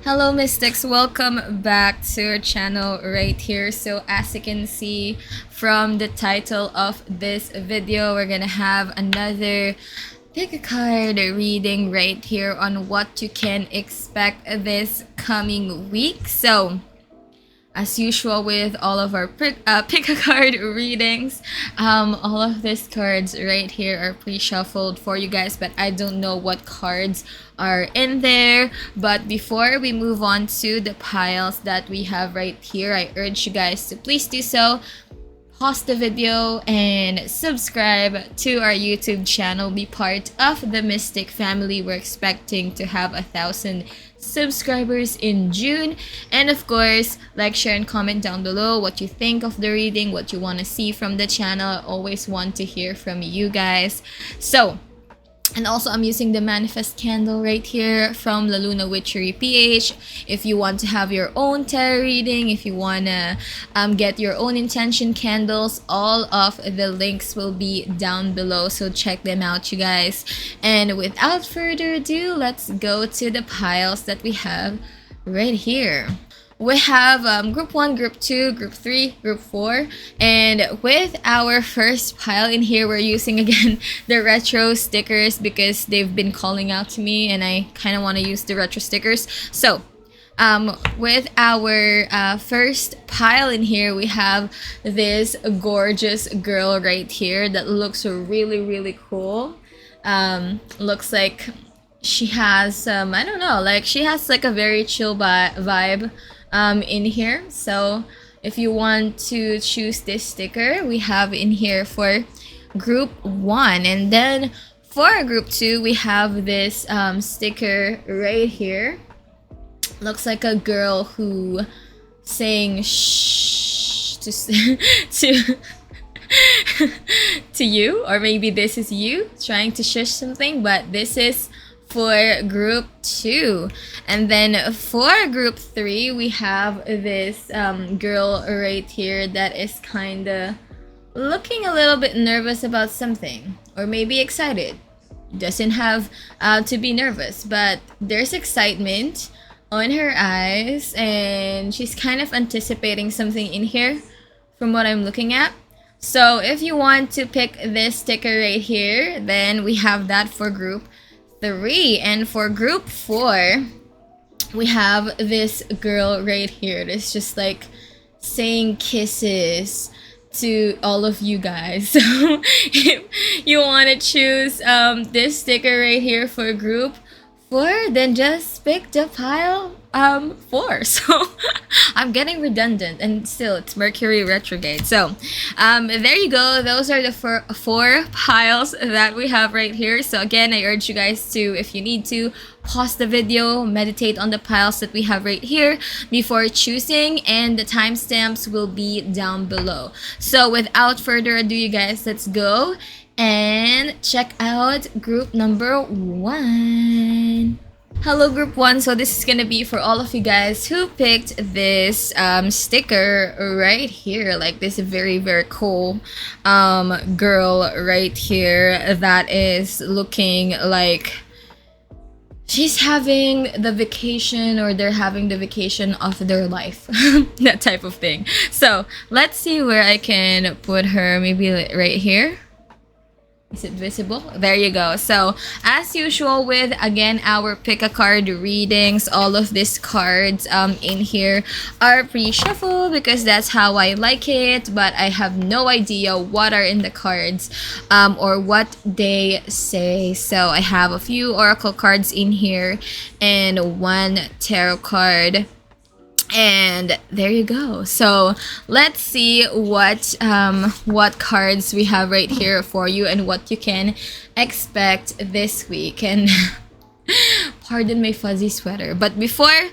Hello Mystics, welcome back to our channel right here. So as you can see from the title of this video, we're gonna have another pick a card reading right here on what you can expect this coming week. So as usual with all of our pick a card readings, all of these cards right here are pre-shuffled for you guys, but I don't know what cards are in there. But before we move on to the piles that we have right here, I urge you guys to please do so. Pause the video and subscribe to our YouTube channel. Be part of the Mystic family. We're expecting to have 1,000 subscribers in June. And of course, like, share, and comment down below what you think of the reading, what you want to see from the channel. I always want to hear from you guys. So, and also I'm using the Manifest candle right here from La Luna Witchery PH. If you want to have your own tarot reading, if you want to get your own intention candles, all of the links will be down below. So check them out, you guys. And without further ado, let's go to the piles that we have right here. We have group 1, group 2, group 3, group 4, and with our first pile in here, we're using again the retro stickers because they've been calling out to me and I kind of want to use the retro stickers. So with our first pile in here, we have this gorgeous girl right here that looks really cool. Looks like she has I don't know, like she has like a very chill vibe in here. So if you want to choose this sticker, we have in here for group 1, and then for group 2 we have this sticker right here. Looks like a girl who saying shh to to you, or maybe this is you trying to shush something, but this is for group 2. And then for group 3 we have this girl right here that is kind of looking a little bit nervous about something, or maybe excited. Doesn't have to be nervous, but there's excitement on her eyes and she's kind of anticipating something in here from what I'm looking at. So if you want to pick this sticker right here, then we have that for group 3. And for group 4 we have this girl right here that's just like saying kisses to all of you guys. So if you want to choose this sticker right here for group 4, then just pick the pile 4. So I'm getting redundant, and still it's Mercury retrograde. So there you go. Those are the four piles that we have right here. So again, I urge you guys to, if you need to, pause the video, meditate on the piles that we have right here before choosing, and the timestamps will be down below. So without further ado, you guys, let's go and check out group number 1. Hello group 1, so this is gonna be for all of you guys who picked this sticker right here, like this very cool girl right here that is looking like she's having the vacation, or they're having the vacation of their life. That type of thing. So let's see where I can put her. Maybe right here. Is it visible? There you go. So as usual with, again, our pick a card readings, all of these cards in here are pre-shuffled because that's how I like it, but I have no idea what are in the cards or what they say. So I have a few oracle cards in here and one tarot card. And there you go. So let's see what cards we have right here for you and what you can expect this week. And pardon my fuzzy sweater, but before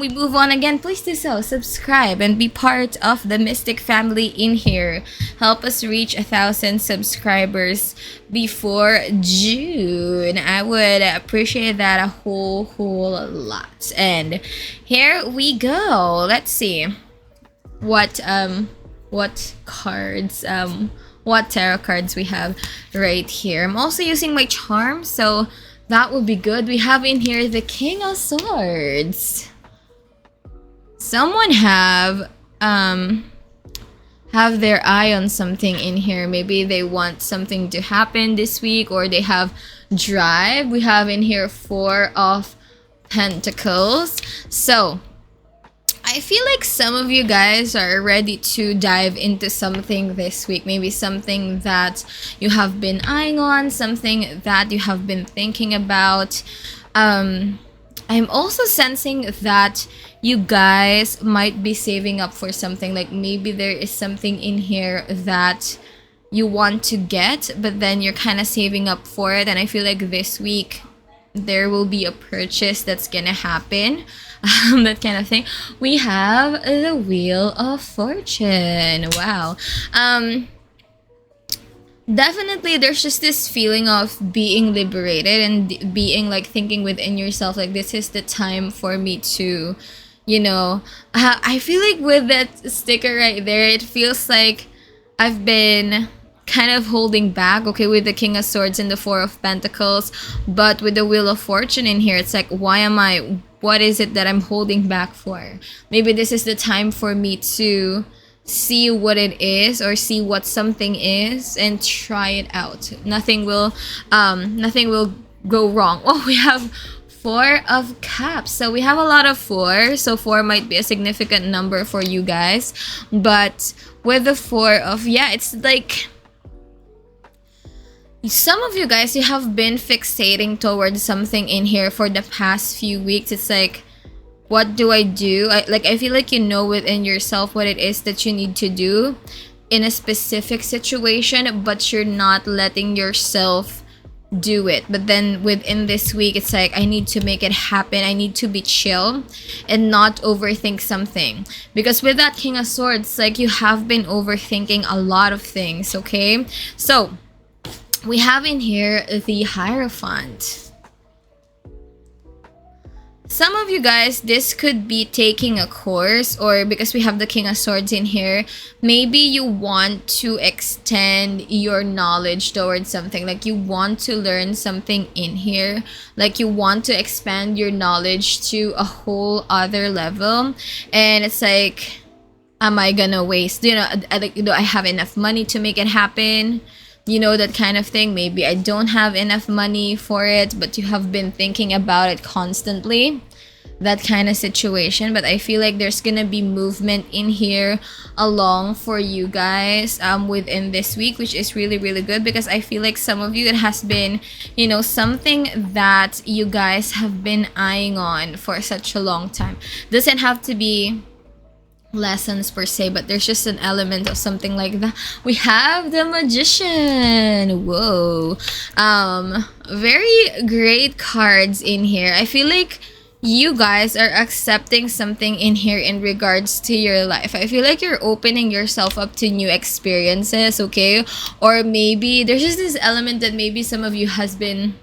we move on, again, please do so, subscribe and be part of the Mystic family in here. Help us reach 1,000 subscribers before June. I would appreciate that a whole lot. And here we go. Let's see what cards what tarot cards we have right here. I'm also using my charm, so that would be good. We have in here the King of Swords. someone have their eye on something in here. Maybe they want something to happen this week, or they have drive. We have in here 4 of Pentacles. So I feel like some of you guys are ready to dive into something this week. Maybe something that you have been eyeing on, something that you have been thinking about. I'm also sensing that you guys might be saving up for something. Like maybe there is something in here that you want to get, but then you're kind of saving up for it. And I feel like this week there will be a purchase that's gonna happen. That kind of thing. We have the Wheel of Fortune. Wow. Definitely there's just this feeling of being liberated and being like thinking within yourself, like this is the time for me to, you know, I feel like with that sticker right there, it feels like I've been kind of holding back, okay, with the King of Swords and the 4 of Pentacles, but with the Wheel of Fortune in here, it's like, what is it that I'm holding back for? Maybe this is the time for me to see what it is, or see what something is and try it out. Nothing will go wrong. Oh, we have 4 of Cups. So we have a lot of 4. So 4 might be a significant number for you guys. But with the 4 of, yeah, it's like some of you guys, you have been fixating towards something in here for the past few weeks. It's like, what do I do? I feel like you know within yourself what it is that you need to do in a specific situation, but you're not letting yourself do it. But then within this week, it's like, I need to make it happen. I need to be chill and not overthink something. Because with that King of Swords, like you have been overthinking a lot of things, okay? So we have in here the Hierophant. Some of you guys, this could be taking a course, or because we have the King of Swords in here, maybe you want to extend your knowledge towards something. Like you want to learn something in here. Like you want to expand your knowledge to a whole other level. And it's like, am I gonna waste, do I have enough money to make it happen? You know, that kind of thing. Maybe I don't have enough money for it, but you have been thinking about it constantly. That kind of situation. But I feel like there's gonna be movement in here along for you guys within this week, which is really, really good, because I feel like some of you, it has been, you know, something that you guys have been eyeing on for such a long time. Doesn't have to be lessons per se, but there's just an element of something like that. We have the Magician. Whoa. Very great cards in here. I feel like you guys are accepting something in here in regards to your life. I feel like you're opening yourself up to new experiences, okay? Or maybe there's just this element that maybe some of you has been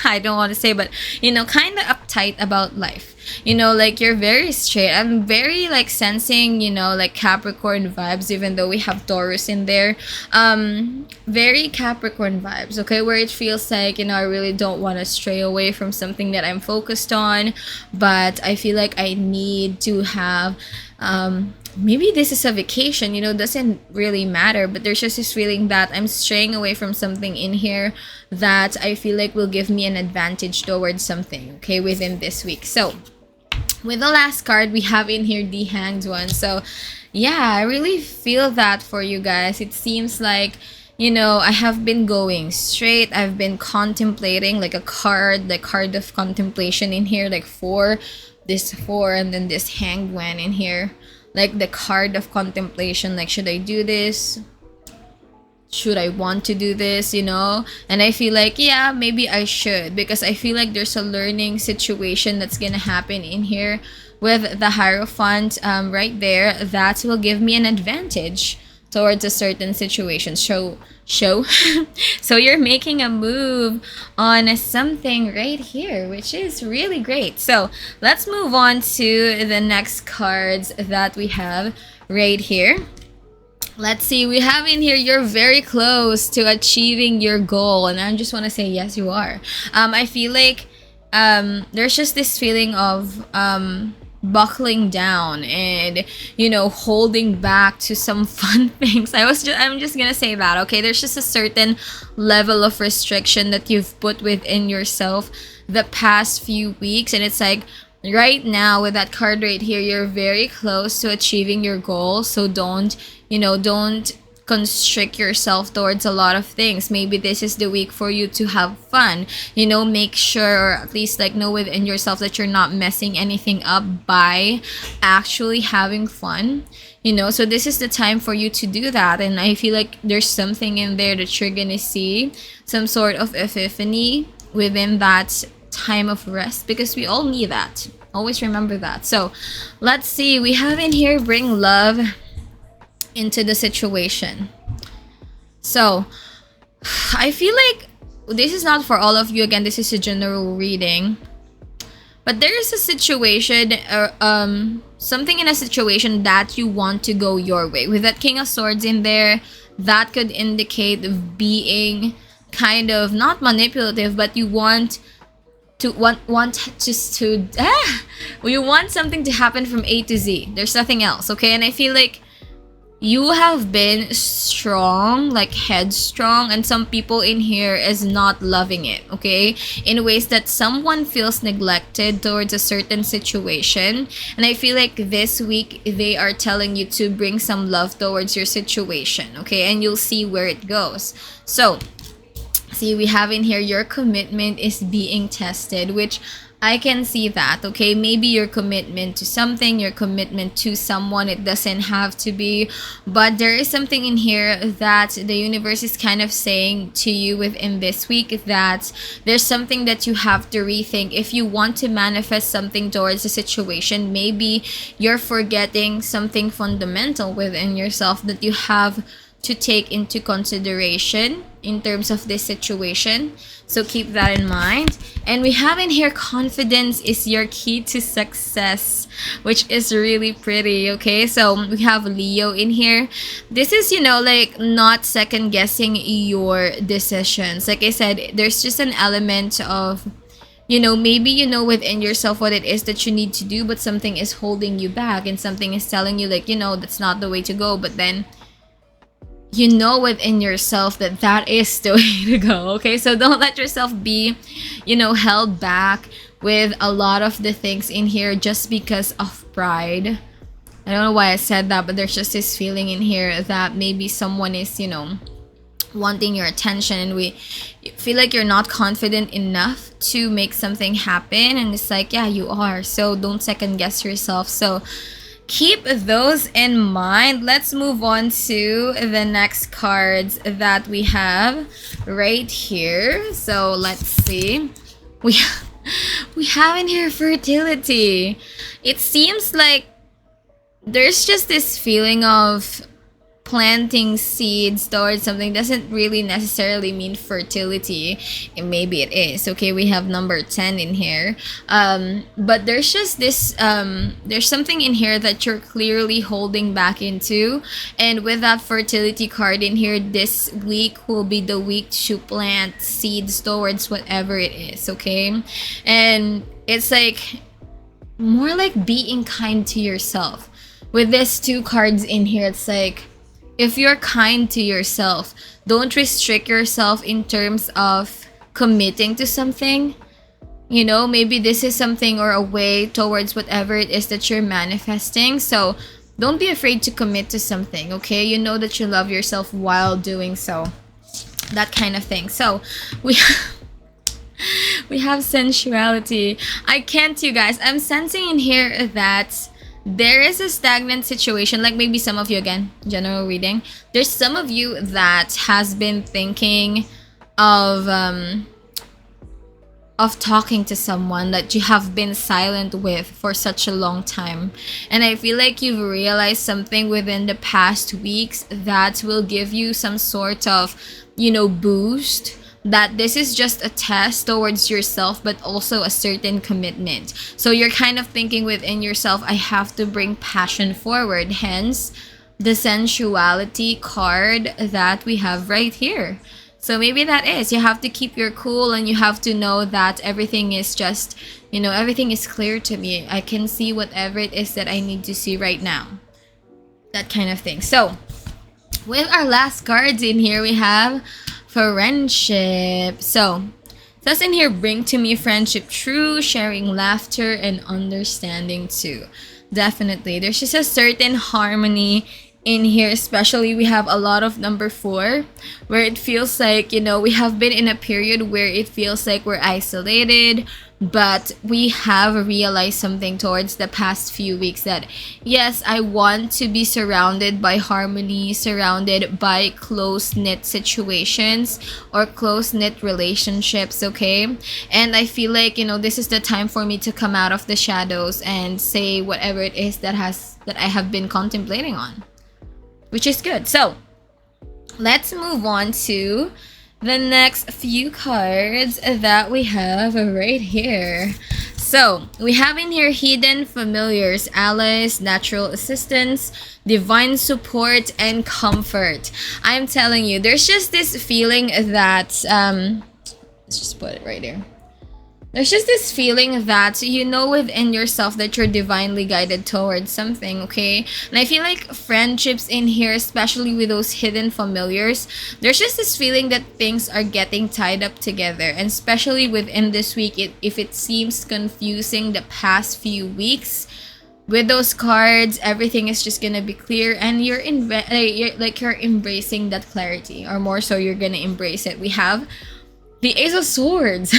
I don't want to say, but you know, kind of uptight about life. You know, like you're very straight. I'm very like sensing, you know, like Capricorn vibes, even though we have Taurus in there. Very Capricorn vibes, okay? Where it feels like, you know, I really don't want to stray away from something that I'm focused on, but I feel like I need to have maybe this is a vacation, you know, doesn't really matter, but there's just this feeling that I'm straying away from something in here that I feel like will give me an advantage towards something, okay, within this week. So with the last card, we have in here the Hanged One. So yeah, I really feel that for you guys. It seems like, you know, I have been going straight. I've been contemplating, like a card, the card of contemplation in here, like this four, and then this Hanged One in here. Like the card of contemplation, like, should I do this? Should I want to do this, you know? And I feel like, yeah, maybe I should, because I feel like there's a learning situation that's gonna happen in here with the Hierophant right there that will give me an advantage towards a certain situation. So you're making a move on something right here, which is really great. So let's move on to the next cards that we have right here. Let's see, we have in here, you're very close to achieving your goal, and I just want to say yes, you are. I feel like there's just this feeling of buckling down and, you know, holding back to some fun things. I'm just gonna say that, okay? There's just a certain level of restriction that you've put within yourself the past few weeks, and it's like right now with that card right here, you're very close to achieving your goal. So don't, don't constrict yourself towards a lot of things. Maybe this is the week for you to have fun. Make sure, or at least like know within yourself that you're not messing anything up by actually having fun. So this is the time for you to do that. And I feel like there's something in there that you're gonna see some sort of epiphany within that time of rest, because we all need that. Always remember that. So let's see, we have in here bring love into the situation. So I feel like this is not for all of you. Again, this is a general reading, but there is a situation or something in a situation that you want to go your way. With that King of Swords in there, that could indicate being kind of not manipulative, but you want you want something to happen from A to Z. There's nothing else, okay? And I feel like you have been strong, like headstrong, and some people in here is not loving it, okay? In ways that someone feels neglected towards a certain situation. And I feel like this week they are telling you to bring some love towards your situation, okay? And you'll see where it goes. So see, we have in here your commitment is being tested, which I can see that, okay? Maybe your commitment to something, your commitment to someone, it doesn't have to be, but there is something in here that the universe is kind of saying to you within this week, that there's something that you have to rethink. If you want to manifest something towards a situation, maybe you're forgetting something fundamental within yourself that you have to take into consideration in terms of this situation. So keep that in mind. And we have in here confidence is your key to success, which is really pretty, okay? So we have Leo in here. This is, like not second guessing your decisions. Like I said, there's just an element of, maybe you know within yourself what it is that you need to do, but something is holding you back and something is telling you like, that's not the way to go. But then within yourself that that is the way to go, okay? So don't let yourself be, held back with a lot of the things in here just because of pride. I don't know why I said that, but there's just this feeling in here that maybe someone is, wanting your attention, and we feel like you're not confident enough to make something happen. And it's like, yeah, you are. So don't second guess yourself. So keep those in mind. Let's move on to the next cards that we have right here. So let's see. We have in here fertility. It seems like there's just this feeling of planting seeds towards something doesn't really necessarily mean fertility, and maybe it is, okay? We have number 10 in here, but there's just this there's something in here that you're clearly holding back into. And with that fertility card in here, this week will be the week to plant seeds towards whatever it is, okay? And it's like more like being kind to yourself. With these two cards in here, it's like, if you're kind to yourself, don't restrict yourself in terms of committing to something. Maybe this is something or a way towards whatever it is that you're manifesting. So don't be afraid to commit to something, okay? You know that you love yourself while doing so. That kind of thing. So we have sensuality. I can't, you guys. I'm sensing in here that there is a stagnant situation. Like maybe some of you, again, general reading, there's some of you that has been thinking of talking to someone that you have been silent with for such a long time. And I feel like you've realized something within the past weeks that will give you some sort of, boost, that this is just a test towards yourself, but also a certain commitment. So you're kind of thinking within yourself, I have to bring passion forward. Hence the sensuality card that we have right here. So maybe that is, you have to keep your cool, and you have to know that everything is just, everything is clear to me. I can see whatever it is that I need to see right now. That kind of thing. So with our last cards in here, we have friendship. So it says in here, bring to me friendship true, sharing laughter and understanding too. Definitely. There's just a certain harmony in here, especially we have a lot of number 4, where it feels like, we have been in a period where it feels like we're isolated, but we have realized something towards the past few weeks that yes, I want to be surrounded by harmony, surrounded by close-knit situations or close-knit relationships, okay? And I feel like, this is the time for me to come out of the shadows and say whatever it is that I have been contemplating on, which is good. So let's move on to the next few cards that we have right here. So we have in here hidden familiars, allies, natural assistance, divine support, and comfort. I'm telling you, there's just this feeling that let's just put it right here. There's just this feeling that within yourself that you're divinely guided towards something, okay? And I feel like friendships in here, especially with those hidden familiars, there's just this feeling that things are getting tied up together. And especially within this week, if it seems confusing the past few weeks, with those cards, everything is just gonna be clear, and you're embracing that clarity, or more so, you're gonna embrace it. We have the Ace of Swords.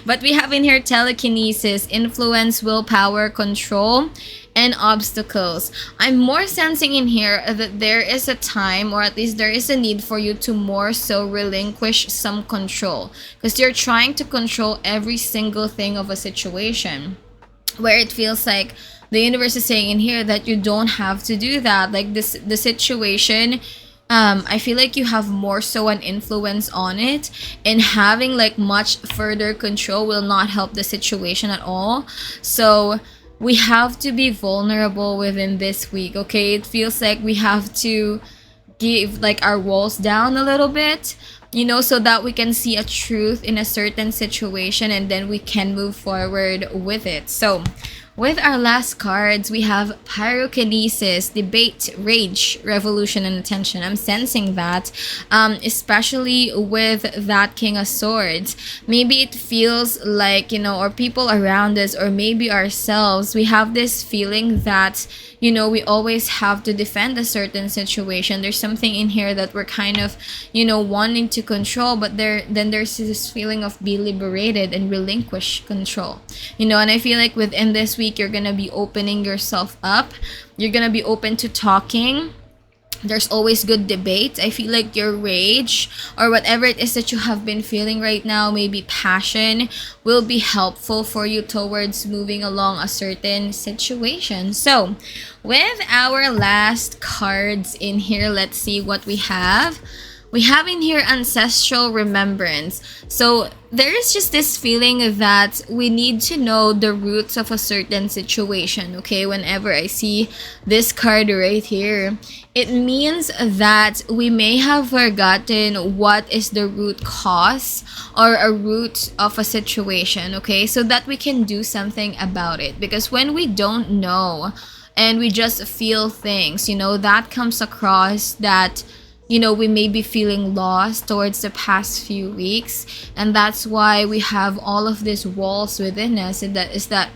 But we have in here telekinesis, influence, willpower, control, and obstacles. I'm more sensing in here that there is a time, or at least there is a need for you to more so relinquish some control, because you're trying to control every single thing of a situation, where it feels like the universe is saying in here that you don't have to do that. Like the situation, I feel like you have more so an influence on it, and having like much further control will not help the situation at all. So we have to be vulnerable within this week, okay? It feels like we have to give like our walls down a little bit, so that we can see a truth in a certain situation, and then we can move forward with it. So with our last cards, we have pyrokinesis, debate, rage, revolution, and attention. I'm sensing that, especially with that King of Swords. Maybe it feels like, or people around us, or maybe ourselves, we have this feeling that, we always have to defend a certain situation. There's something in here that we're kind of, wanting to control, but then there's this feeling of be liberated and relinquish control. And I feel like within this week, you're gonna be opening yourself up. You're gonna be open to talking. There's always good debate. I feel like your rage, or whatever it is that you have been feeling right now, maybe passion, will be helpful for you towards moving along a certain situation. So with our last cards in here, let's see what we have. We have in here ancestral remembrance. So there is just this feeling that we need to know the roots of a certain situation, okay? Whenever I see this card right here, it means that we may have forgotten what is the root cause or a root of a situation, okay? So that we can do something about it. Because when we don't know and we just feel things, that comes across that we may be feeling lost towards the past few weeks, and that's why we have all of these walls within us, and that is that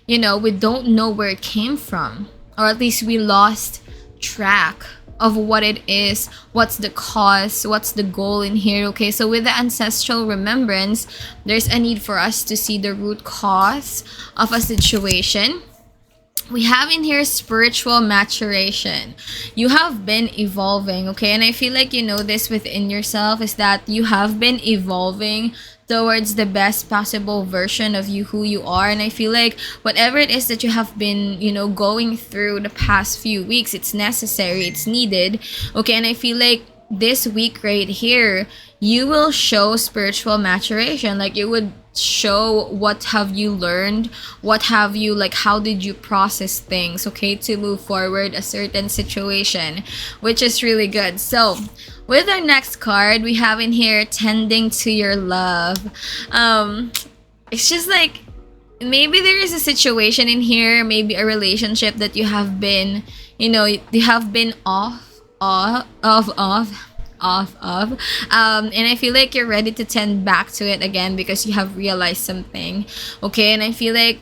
we don't know where it came from, or at least we lost track of what it is, what's the cause, what's the goal in here, okay? So with the ancestral remembrance, there's a need for us to see the root cause of a situation. We have in here spiritual maturation. You have been evolving, okay? And I feel like this within yourself, is that you have been evolving towards the best possible version of you, who you are. And I feel like whatever it is that you have been, going through the past few weeks, it's necessary, it's needed, okay? And I feel like this week right here, you will show spiritual maturation. Like you would show what have you learned, what have you, like how did you process things, okay, to move forward a certain situation, which is really good. So with our next card, we have in here tending to your love. It's just like maybe there is a situation in here, maybe a relationship that you have been, you have been off of, and I feel like you're ready to tend back to it again because you have realized something. Okay, and I feel like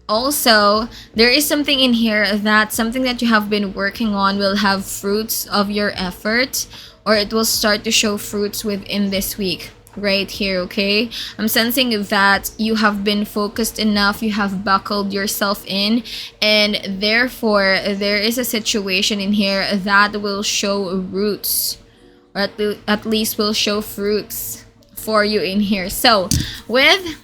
also there is something in here that something that you have been working on will have fruits of your effort, or it will start to show fruits within this week right here. Okay, I'm sensing that you have been focused enough, you have buckled yourself in, and therefore there is a situation in here that will show roots, or at least will show fruits for you in here. So with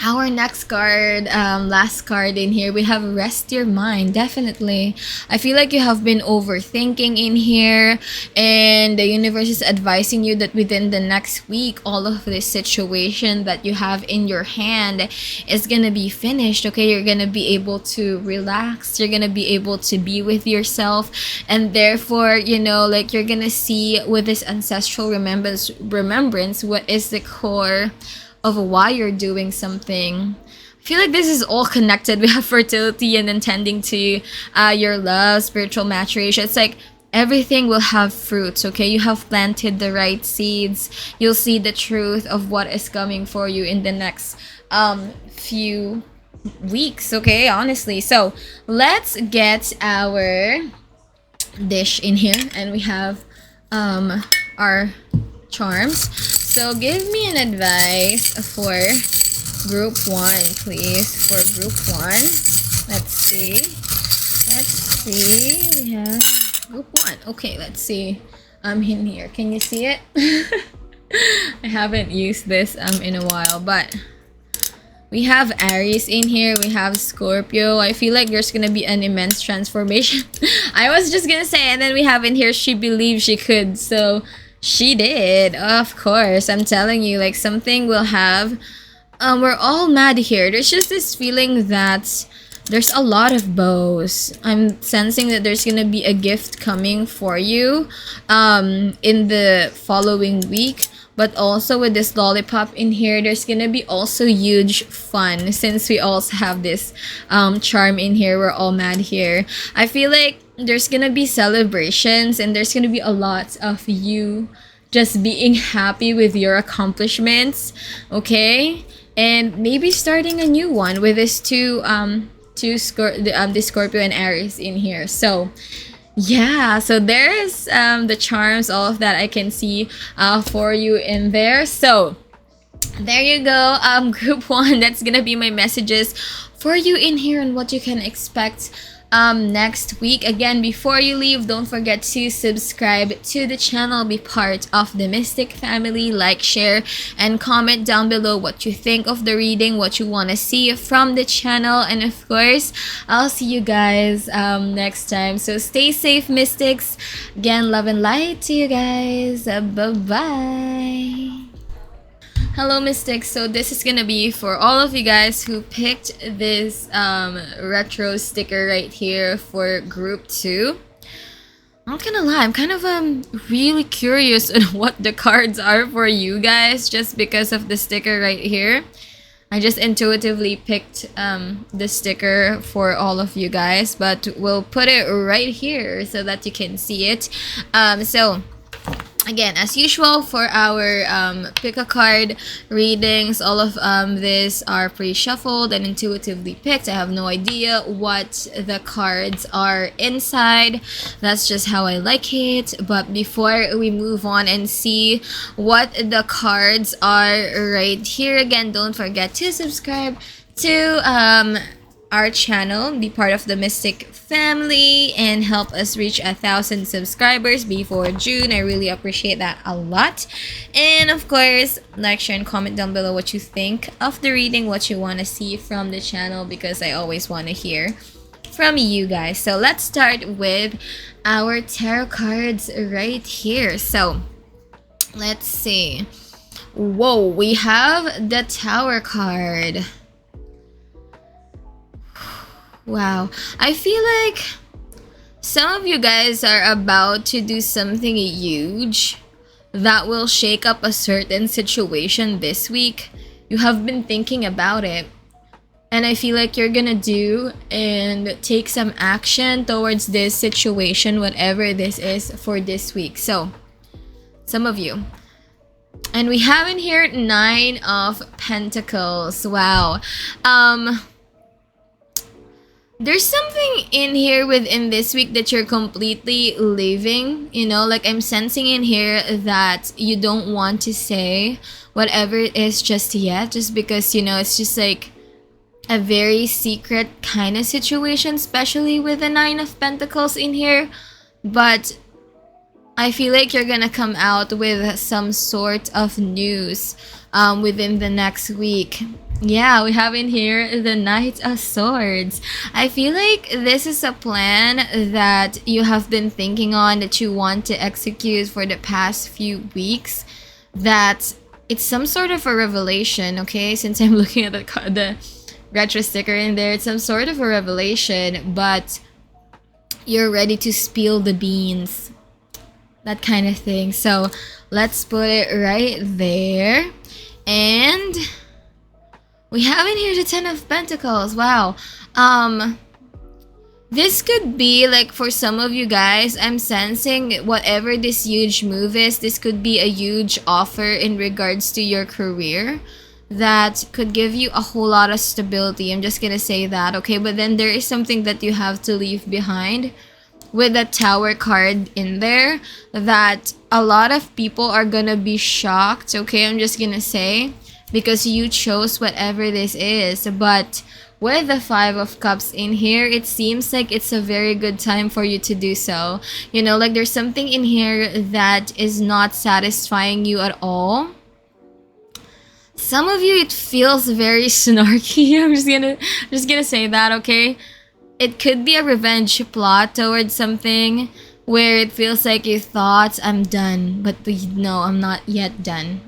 our next card, last card in here, we have rest your mind. Definitely, I feel like you have been overthinking in here, and the universe is advising you that within the next week, all of this situation that you have in your hand is gonna be finished. Okay, you're gonna be able to relax, you're gonna be able to be with yourself, and therefore, like you're gonna see with this ancestral remembrance what is the core of why you're doing something. I feel like this is all connected. We have fertility and then tending to your love, spiritual maturation. It's like everything will have fruits. Okay, you have planted the right seeds. You'll see the truth of what is coming for you in the next few weeks. Okay, honestly. So let's get our dish in here, and we have our charms. So give me an advice for group 1, please. For group 1, let's see. We have group 1. Okay, let's see. I'm in here. Can you see it? I haven't used this in a while, but we have Aries in here. We have Scorpio. I feel like there's gonna be an immense transformation. I was just gonna say, and then we have in here, she believed she could. So she did, of course. I'm telling you, like something will have. We're all mad here. There's just this feeling that there's a lot of bows. I'm sensing that there's gonna be a gift coming for you in the following week. But also with this lollipop in here, there's gonna be also huge fun since we also have this charm in here. We're all mad here. I feel like there's gonna be celebrations, and there's gonna be a lot of you just being happy with your accomplishments. Okay, and maybe starting a new one with this the Scorpio and Aries in here. So yeah, so there's the charms, all of that I can see for you in there. So there you go, group 1. That's gonna be my messages for you in here and what you can expect next week. Again, before you leave, don't forget to subscribe to the channel, be part of the Mystic family, like, share, and comment down below what you think of the reading, what you want to see from the channel, and of course, I'll see you guys next time. So stay safe, Mystics. Again, love and light to you guys. Bye-bye. Hello, Mystics. So this is gonna be for all of you guys who picked this retro sticker right here for group 2. I'm not gonna lie, I'm kind of really curious on what the cards are for you guys, just because of the sticker right here. I just intuitively picked the sticker for all of you guys, but we'll put it right here so that you can see it. So again, as usual, for our pick a card readings, all of these are pre-shuffled and intuitively picked. I have no idea what the cards are inside. That's just how I like it. But before we move on and see what the cards are right here, again, don't forget to subscribe to our channel, be part of the Mystic family, and help us reach 1,000 subscribers before June. I really appreciate that a lot. And of course, like, share, and comment down below what you think of the reading, what you want to see from the channel, because I always want to hear from you guys. So let's start with our tarot cards right here. So let's see. Whoa, we have the Tower card. Wow, I feel like some of you guys are about to do something huge. that will shake up a certain situation this week. You have been thinking about it, and I feel like you're gonna do and take some action towards this situation, whatever this is for this week. So, some of you. And we have in here 9 of Pentacles. Wow. There's something in here within this week that you're completely leaving. You know, like I'm sensing in here that you don't want to say whatever it is just yet, just because, you know, it's just like a very secret kind of situation, especially with the 9 of Pentacles in here. But I feel like you're gonna come out with some sort of news within the next week. Yeah, we have in here the Knight of Swords. I feel like this is a plan that you have been thinking on, that you want to execute for the past few weeks. That it's some sort of a revelation, okay? Since I'm looking at the retro sticker in there, it's some sort of a revelation, but you're ready to spill the beans. That kind of thing. So let's put it right there. And we have in here the 10 of Pentacles. Wow. This could be like, for some of you guys, I'm sensing whatever this huge move is, this could be a huge offer in regards to your career that could give you a whole lot of stability. I'm just gonna say that, okay? But then there is something that you have to leave behind with the Tower card in there, that a lot of people are gonna be shocked, okay? I'm just gonna say, because you chose whatever this is. But with the 5 of Cups in here, it seems like it's a very good time for you to do so. You know, like there's something in here that is not satisfying you at all. Some of you, it feels very snarky. I'm just gonna say that, okay? It could be a revenge plot towards something where it feels like you thought, I'm done, but no, I'm not yet done.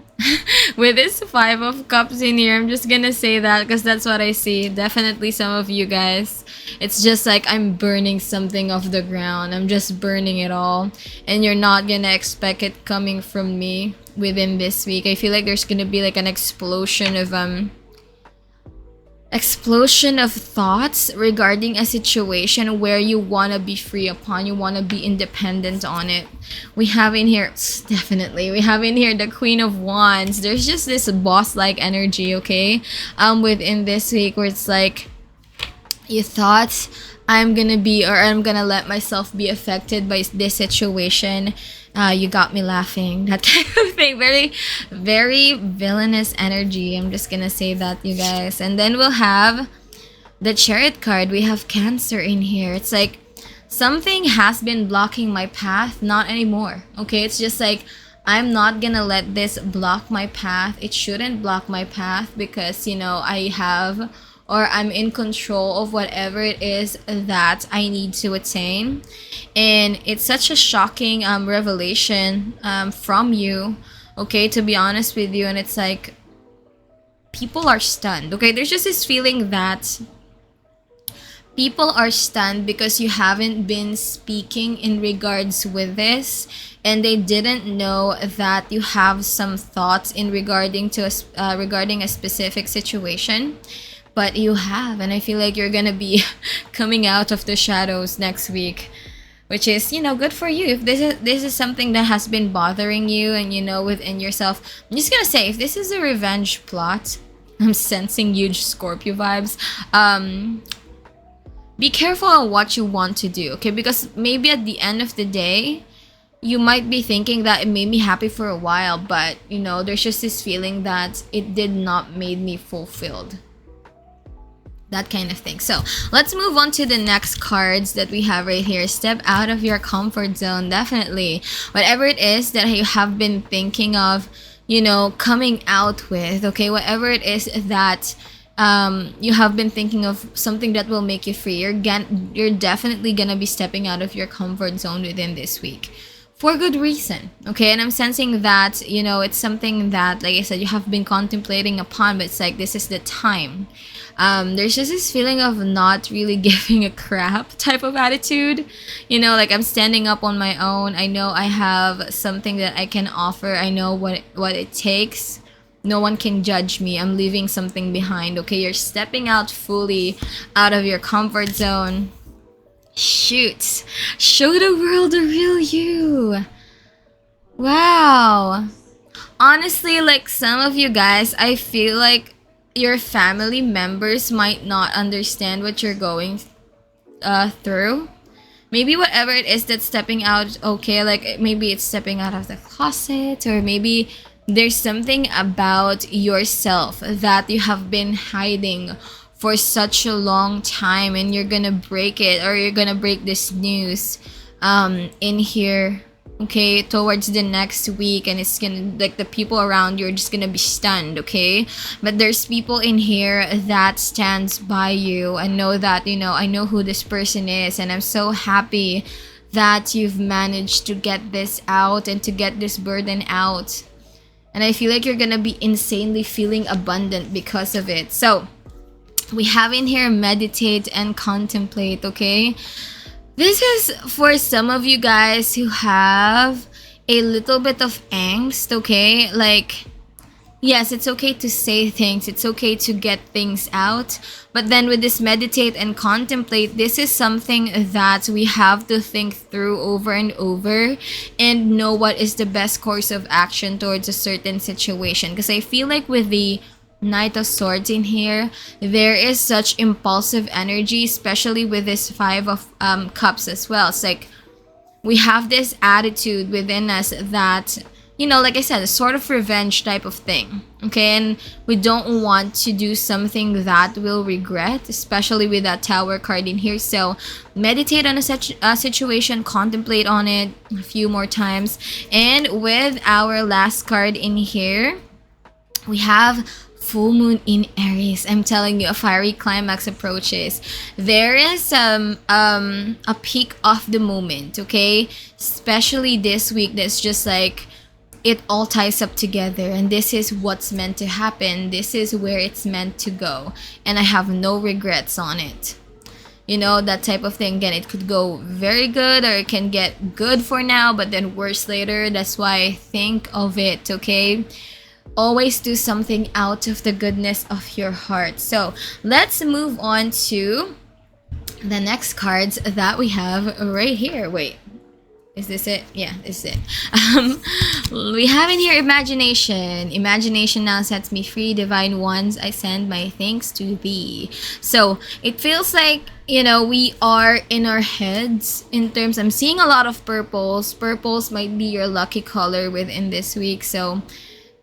With this 5 of Cups in here, I'm just gonna say that because that's what I see. Definitely some of you guys, it's just like I'm burning something off the ground. I'm just burning it all, and you're not gonna expect it coming from me within this week. I feel like there's gonna be like an explosion of thoughts regarding a situation where you want to be free upon, you want to be independent on it. We have in here, definitely, we have in here the Queen of Wands. There's just this boss-like energy, okay? Within this week where it's like, you thought, I'm gonna let myself be affected by this situation. You got me laughing. That kind of thing. Very, very villainous energy. I'm just gonna say that, you guys. And then we'll have the Chariot card. We have Cancer in here. It's like something has been blocking my path. Not anymore. Okay, it's just like, I'm not gonna let this block my path. It shouldn't block my path because, you know, I'm in control of whatever it is that I need to attain. And it's such a shocking revelation from you, okay, to be honest with you. And it's like, people are stunned, okay? There's just this feeling that people are stunned because you haven't been speaking in regards with this, and they didn't know that you have some thoughts in regarding a specific situation. But you have, and I feel like you're gonna be coming out of the shadows next week, which is, you know, good for you. If this is something that has been bothering you, and you know, within yourself, I'm just gonna say, if this is a revenge plot, I'm sensing huge Scorpio vibes. Be careful on what you want to do, okay? Because maybe at the end of the day, you might be thinking that it made me happy for a while, but you know, there's just this feeling that it did not made me fulfilled. That kind of thing. So let's move on to the next cards that we have right here. Step out of your comfort zone. Definitely, whatever it is that you have been thinking of, you know, coming out with, okay, whatever it is that you have been thinking of, something that will make you free, you're definitely gonna be stepping out of your comfort zone within this week. for good reason, okay? And I'm sensing that, you know, it's something that, like I said, you have been contemplating upon, but it's like this is the time. There's just this feeling of not really giving a crap type of attitude, you know, like I'm standing up on my own. I know I have something that I can offer. I know what it takes. No one can judge me. I'm leaving something behind, okay? You're stepping out fully out of your comfort zone. Shoot. Show the world the real you. Wow. Honestly, like some of you guys, I feel like your family members might not understand what you're going through. Maybe whatever it is that's stepping out, okay, like maybe it's stepping out of the closet, or maybe there's something about yourself that you have been hiding for such a long time, and you're gonna break it, or you're gonna break this news in here, okay, towards the next week, and it's gonna, like, the people around you are just gonna be stunned, okay? But there's people in here that stands by you and know that, you know, I know who this person is, and I'm so happy that you've managed to get this out and to get this burden out. And I feel like you're gonna be insanely feeling abundant because of it. So we have in here meditate and contemplate, okay? This is for some of you guys who have a little bit of angst, okay? Like, yes, it's okay to say things. It's okay to get things out. But then with this meditate and contemplate, this is something that we have to think through over and over and know what is the best course of action towards a certain situation. Because I feel like with the Knight of Swords in here, there is such impulsive energy, especially with this Five of Cups as well. It's like we have this attitude within us that, you know, like I said, a sort of revenge type of thing, okay? And we don't want to do something that we'll regret, especially with that Tower card in here. So meditate on a situation, contemplate on it a few more times. And with our last card in here, we have full moon in Aries. I'm telling you, a fiery climax approaches. There is a peak of the moment, okay? Especially this week, that's just like it all ties up together, and this is what's meant to happen. This is where it's meant to go, and I have no regrets on it. You know, that type of thing. Again, it could go very good, or it can get good for now but then worse later. That's why I think of it, okay? Always do something out of the goodness of your heart. So let's move on to the next cards that we have right here. Wait, is this it? Yeah, this is it. We have in here imagination. Imagination now sets me free. Divine ones, I send my thanks to thee. So it feels like, you know, we are in our heads in terms, I'm seeing a lot of purples. Purples might be your lucky color within this week. So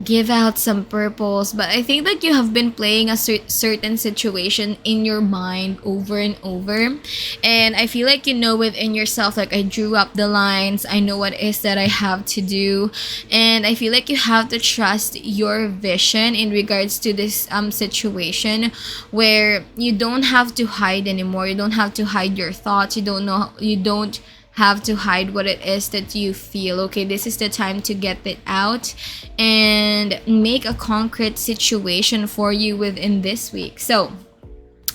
give out some purples. But I think that you have been playing a certain situation in your mind over and over, and I feel like you know within yourself, like, I drew up the lines, I know what it is that I have to do, and I feel like you have to trust your vision in regards to this situation, where you don't have to hide anymore. You don't have to hide your thoughts. You don't have to hide what it is that you feel, okay? This is the time to get it out and make a concrete situation for you within this week. So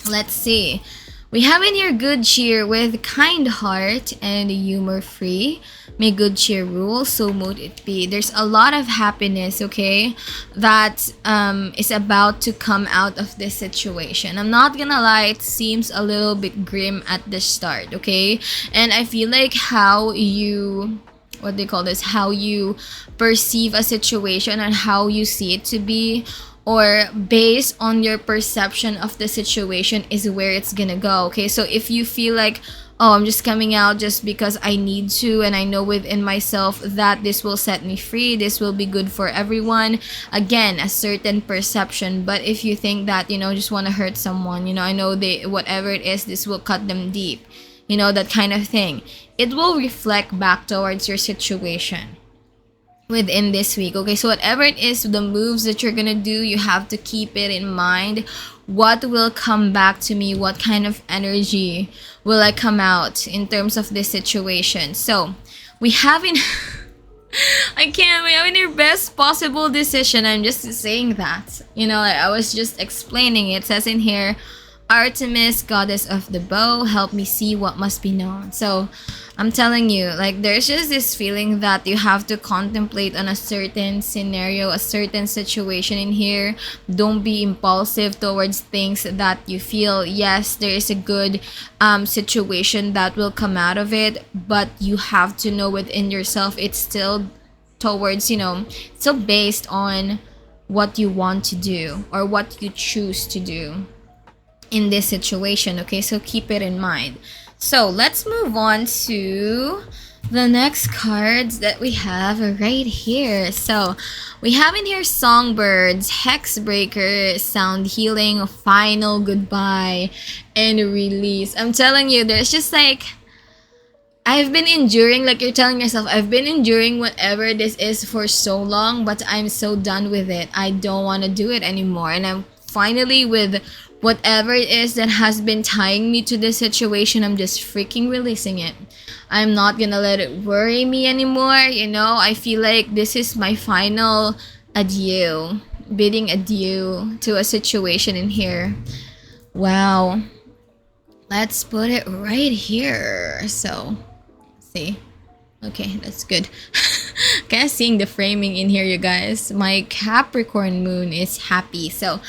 let's see. We have in here good cheer with kind heart and humor free. May good cheer rule, so mote it be. There's a lot of happiness, okay, that is about to come out of this situation. I'm not gonna lie, it seems a little bit grim at the start, okay? And I feel like how you, what they call this, how you perceive a situation and how you see it to be, or based on your perception of the situation, is where it's gonna go, okay? So if you feel like, oh, I'm just coming out just because I need to, and I know within myself that this will set me free, this will be good for everyone, again, a certain perception. But if you think that, you know, just want to hurt someone, you know, I know they, whatever it is, this will cut them deep, you know, that kind of thing, it will reflect back towards your situation within this week, okay? So whatever it is, the moves that you're gonna do, you have to keep it in mind. What will come back to me? What kind of energy will I come out in terms of this situation? So We haven't I can't. We having your best possible decision. I'm just saying that. Like I was just explaining it. It says in here, Artemis, goddess of the bow, help me see what must be known. So I'm telling you, like there's just this feeling that you have to contemplate on a certain scenario, a certain situation in here. Don't be impulsive towards things that you feel. Yes, there is a good situation that will come out of it, but you have to know within yourself it's still towards, still based on what you want to do or what you choose to do in this situation. Okay, so keep it in mind. So let's move on to the next cards that we have right here. So we have in here Songbirds, Hexbreaker, Sound Healing, Final Goodbye, and Release. I'm telling you, there's just like I've been enduring, like you're telling yourself, I've been enduring whatever this is for so long, but I'm so done with it. I don't want to do it anymore. And I'm finally with whatever it is that has been tying me to this situation. I'm just freaking releasing it. I'm not gonna let it worry me anymore. I feel like this is my final adieu, bidding adieu to a situation in here. Wow. Let's put it right here. So see, okay, that's good. Kind of seeing the framing in here, you guys. My Capricorn moon is happy. So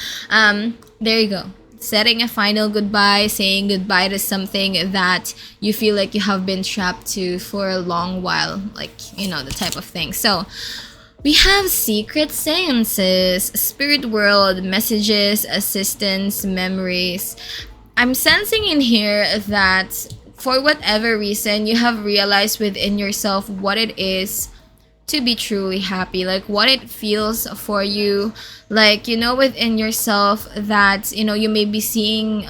there you go, setting a final goodbye, saying goodbye to something that you feel like you have been trapped to for a long while, like the type of thing. So we have secret seances, spirit world, messages, assistance, memories. I'm sensing in here that for whatever reason, you have realized within yourself what it is to be truly happy, like what it feels for you, like within yourself that you may be seeing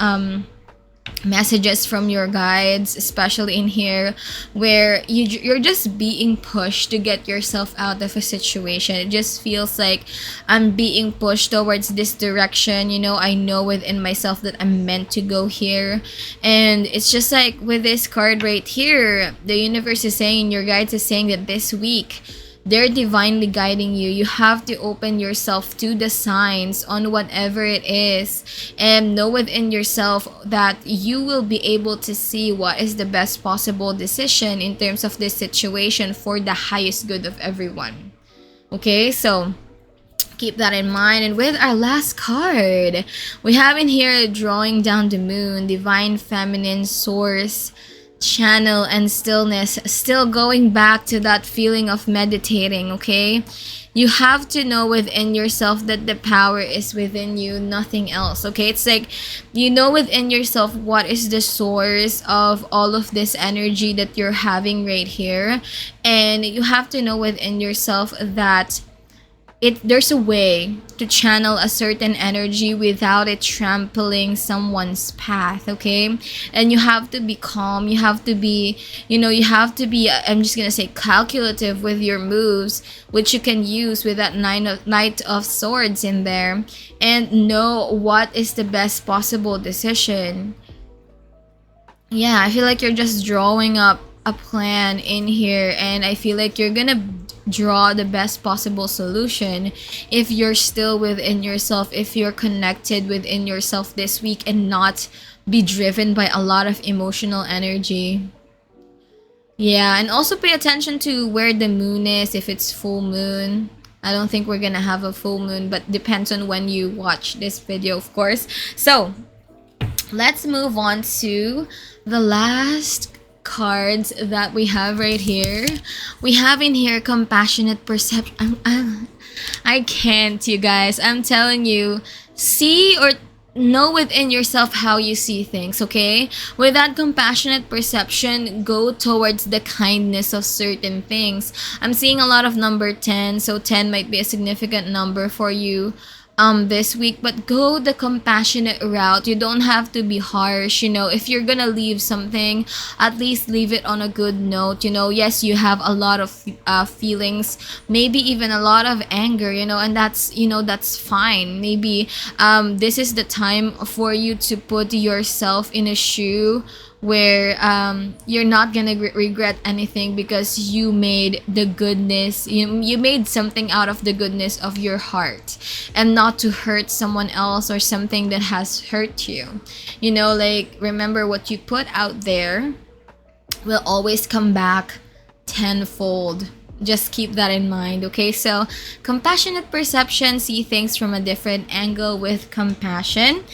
messages from your guides, especially in here, where you're just being pushed to get yourself out of a situation. It just feels like I'm being pushed towards this direction. I know within myself that I'm meant to go here, and it's just like with this card right here, the universe is saying, your guides is saying that this week they're divinely guiding you. You have to open yourself to the signs on whatever it is, and know within yourself that you will be able to see what is the best possible decision in terms of this situation for the highest good of everyone. Okay, so keep that in mind. And with our last card, we have in here drawing down the moon, divine feminine source, channel, and stillness. Still going back to that feeling of meditating. Okay, you have to know within yourself that the power is within you, nothing else. Okay, it's like within yourself what is the source of all of this energy that you're having right here, and you have to know within yourself that there's a way to channel a certain energy without it trampling someone's path. Okay, and you have to be calm, you have to be I'm just gonna say calculative with your moves, which you can use with that knight of swords in there, and know what is the best possible decision. Yeah, I feel like you're just drawing up a plan in here, and I feel like you're gonna draw the best possible solution if you're still within yourself, if you're connected within yourself this week, and not be driven by a lot of emotional energy. Yeah, and also pay attention to where the moon is, if it's full moon. I don't think we're gonna have a full moon, but depends on when you watch this video, of course. So let's move on to the last cards that we have right here. We have in here compassionate perception. I can't, you guys. I'm telling you, see or know within yourself how you see things. Okay, with that compassionate perception, go towards the kindness of certain things. I'm seeing a lot of number 10, so 10 might be a significant number for you this week, but go the compassionate route. You don't have to be harsh. If you're gonna leave something, at least leave it on a good note. Yes, you have a lot of feelings, maybe even a lot of anger, and that's fine. Maybe this is the time for you to put yourself in a shoe where you're not gonna regret anything because you made the goodness, you made something out of the goodness of your heart, and not to hurt someone else or something that has hurt you. You know, like, remember, what you put out there will always come back tenfold. Just keep that in mind, okay? So, compassionate perception, see things from a different angle with compassion.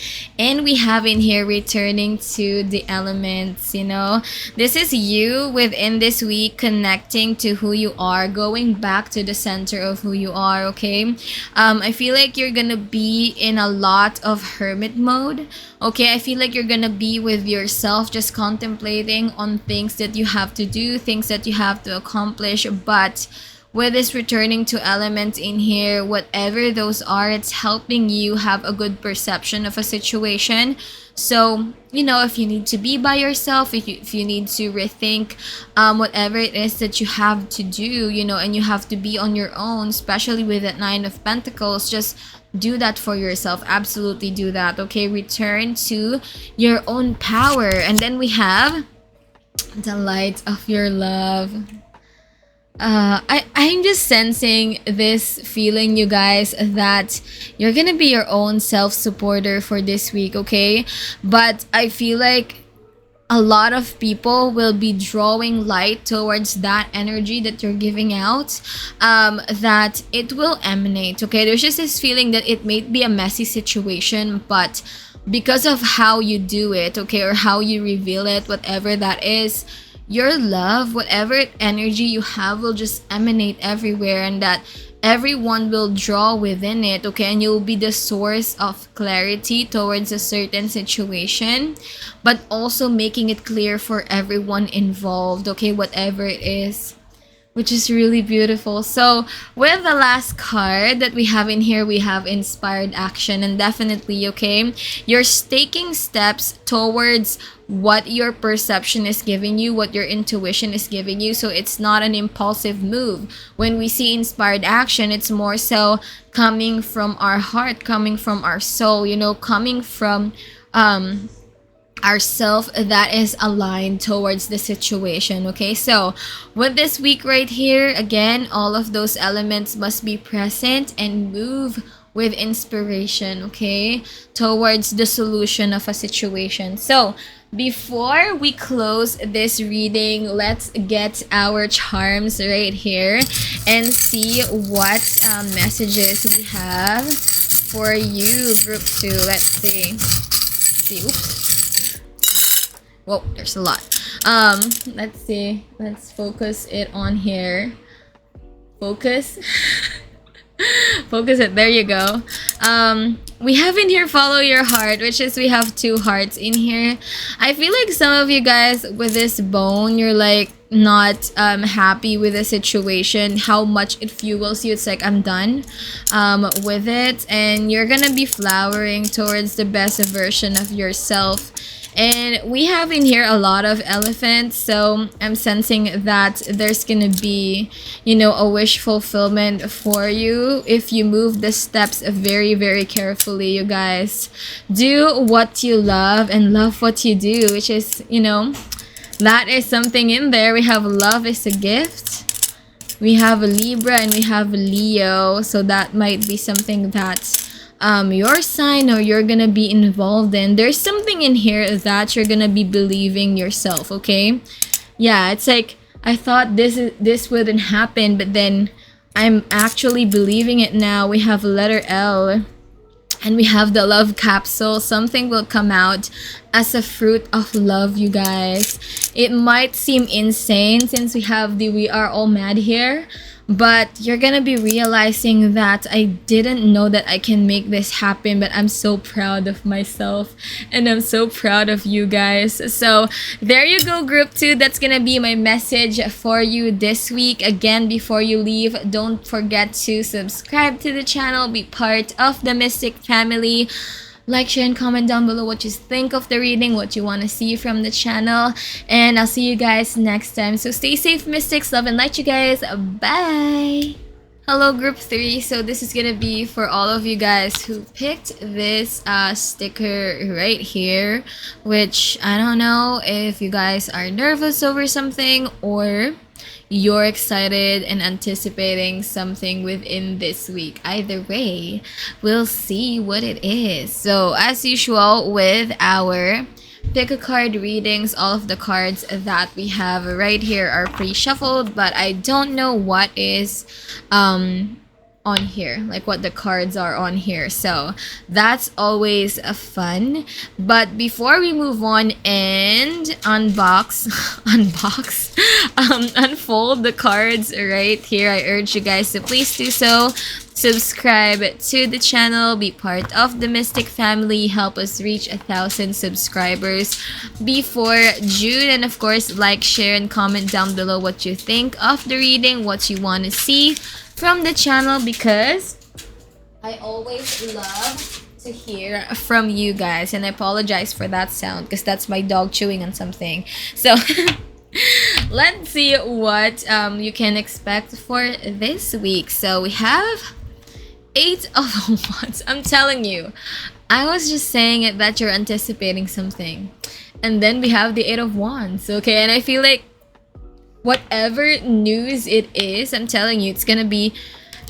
And we have in here returning to the elements, you know. This is you within this week connecting to who you are, going back to the center of who you are, okay? I feel like you're gonna be in a lot of hermit mode, okay? I feel like you're gonna be with yourself, just contemplating on things that you have to do, things that you have to accomplish. But with this returning to elements in here, whatever those are, it's helping you have a good perception of a situation. So, you know, if you need to be by yourself, if you need to rethink whatever it is that you have to do, you know, and you have to be on your own, especially with that Nine of Pentacles, just do that for yourself. Absolutely do that, okay? Return to your own power. And then we have the light of your love. I'm just sensing this feeling, you guys, that you're gonna be your own self-supporter for this week, okay? But I feel like a lot of people will be drawing light towards that energy that you're giving out, that it will emanate, okay? There's just this feeling that it may be a messy situation, but because of how you do it, okay, or how you reveal it, whatever that is, your love, whatever energy you have, will just emanate everywhere, and that everyone will draw within it, okay? And you'll be the source of clarity towards a certain situation, but also making it clear for everyone involved, okay? Whatever it is, which is really beautiful. So with the last card that we have in here, we have inspired action. And definitely, okay, you're taking steps towards what your perception is giving you, what your intuition is giving you. So it's not an impulsive move. When we see inspired action, it's more so coming from our heart, coming from our soul, you know, coming from ourself that is aligned towards the situation, okay? So with this week right here, again, all of those elements must be present and move with inspiration, okay, towards the solution of a situation. So before we close this reading, let's get our charms right here and see what messages we have for you, group 2. Let's see. Oops. Whoa, there's a lot. Let's see. Let's focus it on here. Focus. Focus it. There you go. We have in here follow your heart, which is we have 2 hearts in here. I feel like some of you guys with this bone, you're like not happy with the situation, how much it fuels you. It's like, I'm done with it, and you're gonna be flowering towards the best version of yourself. And we have in here a lot of elephants, so I'm sensing that there's gonna be, you know, a wish fulfillment for you if you move the steps very, very carefully, you guys. Do what you love and love what you do, which is, you know, that is something in there. We have love is a gift. We have a Libra and we have a Leo, so that might be something that your sign or you're gonna be involved in. There's something in here that you're gonna be believing yourself, okay? Yeah, it's like, I thought this wouldn't happen, but then I'm actually believing it now. We have letter L and we have the love capsule. Something will come out as a fruit of love, you guys. It might seem insane since we have the we are all mad here, but you're gonna be realizing that I didn't know that I can make this happen, but I'm so proud of myself and I'm so proud of you guys. So there you go, group 2. That's gonna be my message for you this week. Again, before you leave, don't forget to subscribe to the channel, be part of the Mystic family. Like, share, and comment down below what you think of the reading, what you want to see from the channel. And I'll see you guys next time. So stay safe, Mystics. Love and light, you guys. Bye! Hello, group 3. So this is gonna be for all of you guys who picked this sticker right here, which I don't know if you guys are nervous over something or you're excited and anticipating something within this week. Either way, we'll see what it is. So as usual with our pick a card readings, all of the cards that we have right here are pre-shuffled, but I don't know what is on here, like what the cards are on here, so that's always a fun. But before we move on and unbox unfold the cards right here, I urge you guys to please do so. Subscribe to the channel, be part of the Mystic family, help us reach 1,000 subscribers before June, and of course like, share, and comment down below what you think of the reading, what you want to see from the channel, because I always love to hear from you guys. And I apologize for that sound because that's my dog chewing on something. So let's see what you can expect for this week. So we have 8 of Wands. I'm telling you, I was just saying it that you're anticipating something, and then we have the 8 of Wands. Okay, and I feel like whatever news it is, I'm telling you, it's gonna be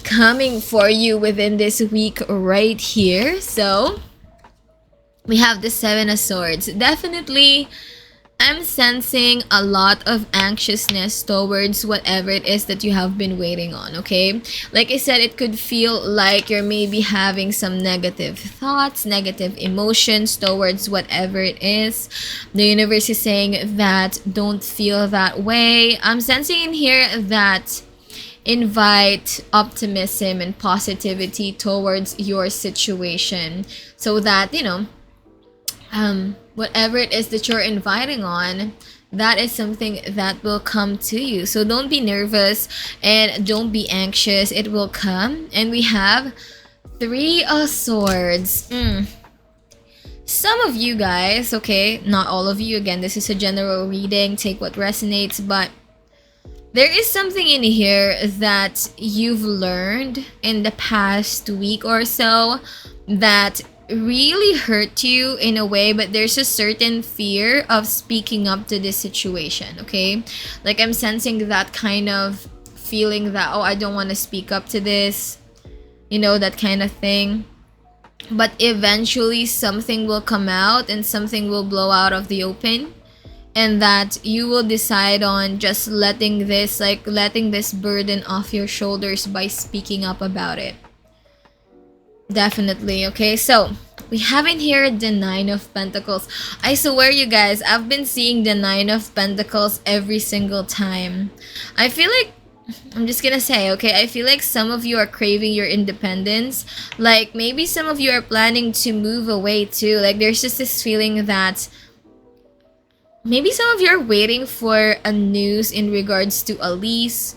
coming for you within this week right here. So we have the 7 of Swords. Definitely I'm sensing a lot of anxiousness towards whatever it is that you have been waiting on, okay? Like I said, it could feel like you're maybe having some negative thoughts, negative emotions towards whatever it is. The universe is saying that don't feel that way. I'm sensing in here that invite optimism and positivity towards your situation, so that, you know, whatever it is that you're inviting on, that is something that will come to you. So don't be nervous and don't be anxious. It will come. And we have 3 of Swords. Some of you guys, okay, not all of you, again, this is a general reading, take what resonates, but there is something in here that you've learned in the past week or so that really hurt you in a way, but there's a certain fear of speaking up to this situation, okay? Like I'm sensing that kind of feeling that, oh, I don't want to speak up to this, you know, that kind of thing. But eventually something will come out and something will blow out of the open, and that you will decide on just letting this burden off your shoulders by speaking up about it. Definitely. Okay, so we have in here the 9 of Pentacles. I swear you guys, I've been seeing the 9 of Pentacles every single time. I feel like, I'm just gonna say, okay, I feel like some of you are craving your independence. Like maybe some of you are planning to move away too. Like there's just this feeling that maybe some of you are waiting for a news in regards to a lease,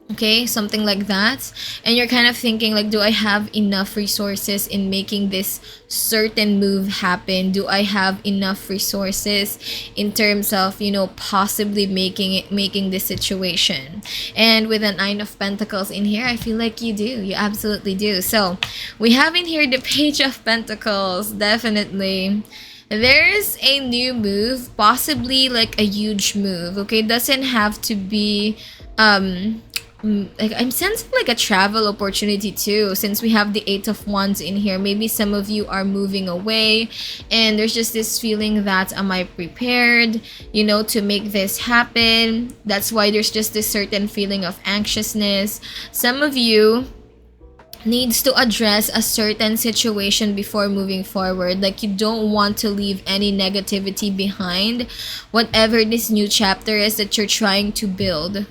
okay, something like that, and you're kind of thinking like, do I have enough resources in making this certain move happen? Do I have enough resources in terms of, you know, possibly making this situation? And with the 9 of Pentacles in here, I feel like you do, you absolutely do. So we have in here the Page of Pentacles. Definitely there's a new move, possibly like a huge move, okay? It doesn't have to be like I'm sensing like a travel opportunity too, since we have the 8 of Wands in here. Maybe some of you are moving away and there's just this feeling that, am I prepared, you know, to make this happen? That's why there's just this certain feeling of anxiousness. Some of you needs to address a certain situation before moving forward. Like you don't want to leave any negativity behind, whatever this new chapter is that you're trying to build,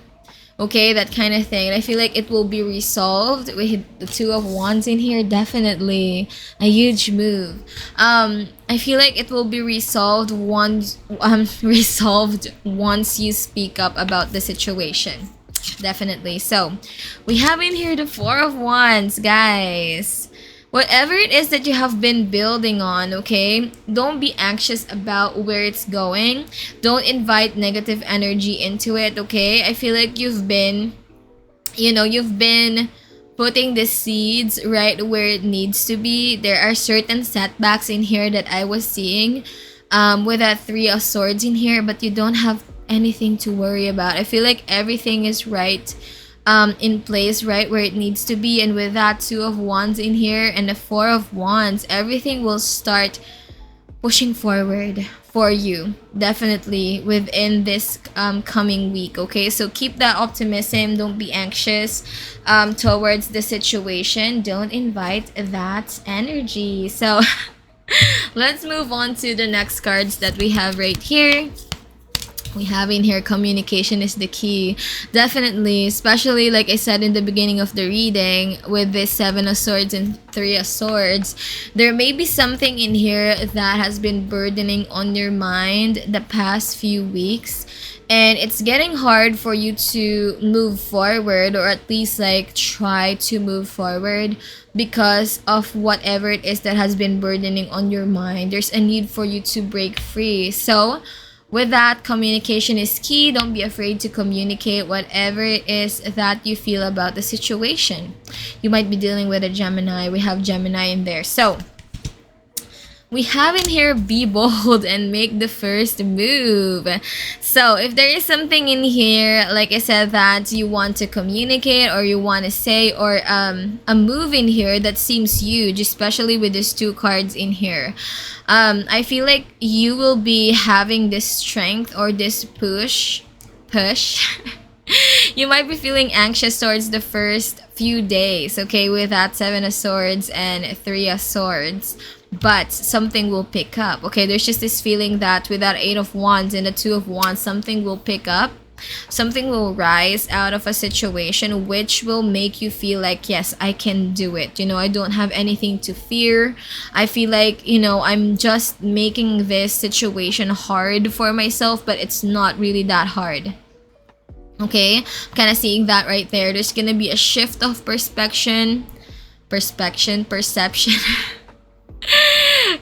okay, that kind of thing. And I feel like it will be resolved with the 2 of Wands in here. Definitely a huge move. I feel like it will be resolved once you speak up about the situation. Definitely. So we have in here the 4 of Wands, guys. Whatever it is that you have been building on, okay, don't be anxious about where it's going. Don't invite negative energy into it, okay? I feel like you've been you've been putting the seeds right where it needs to be. There are certain setbacks in here that I was seeing with that Three of Swords in here, but you don't have anything to worry about. I feel like everything is right in place, right where it needs to be. And with that Two of Wands in here and the Four of Wands, everything will start pushing forward for you, definitely within this coming week. Okay, so keep that optimism, don't be anxious towards the situation, don't invite that energy. So let's move on to the next cards that we have right here. We have in here, communication is the key, definitely, especially like I said in the beginning of the reading with this Seven of Swords and Three of Swords. There may be something in here that has been burdening on your mind the past few weeks, and it's getting hard for you to move forward, or at least like try to move forward because of whatever it is that has been burdening on your mind. There's a need for you to break free. So with that, communication is key. Don't be afraid to communicate whatever it is that you feel about the situation. You might be dealing with a Gemini. We have Gemini in there. So we have in here, be bold and make the first move. So if there is something in here, like I said, that you want to communicate or you want to say, or a move in here that seems huge, especially with these two cards in here, I feel like you will be having this strength or this push. You might be feeling anxious towards the first few days, okay, with that Seven of Swords and Three of Swords, but something will pick up. Okay, there's just this feeling that with that Eight of Wands and the Two of Wands, something will pick up, something will rise out of a situation which will make you feel like, yes, I can do it, I don't have anything to fear. I feel like, I'm just making this situation hard for myself, but it's not really that hard. Okay, I'm kind of seeing that right there. There's gonna be a shift of perception.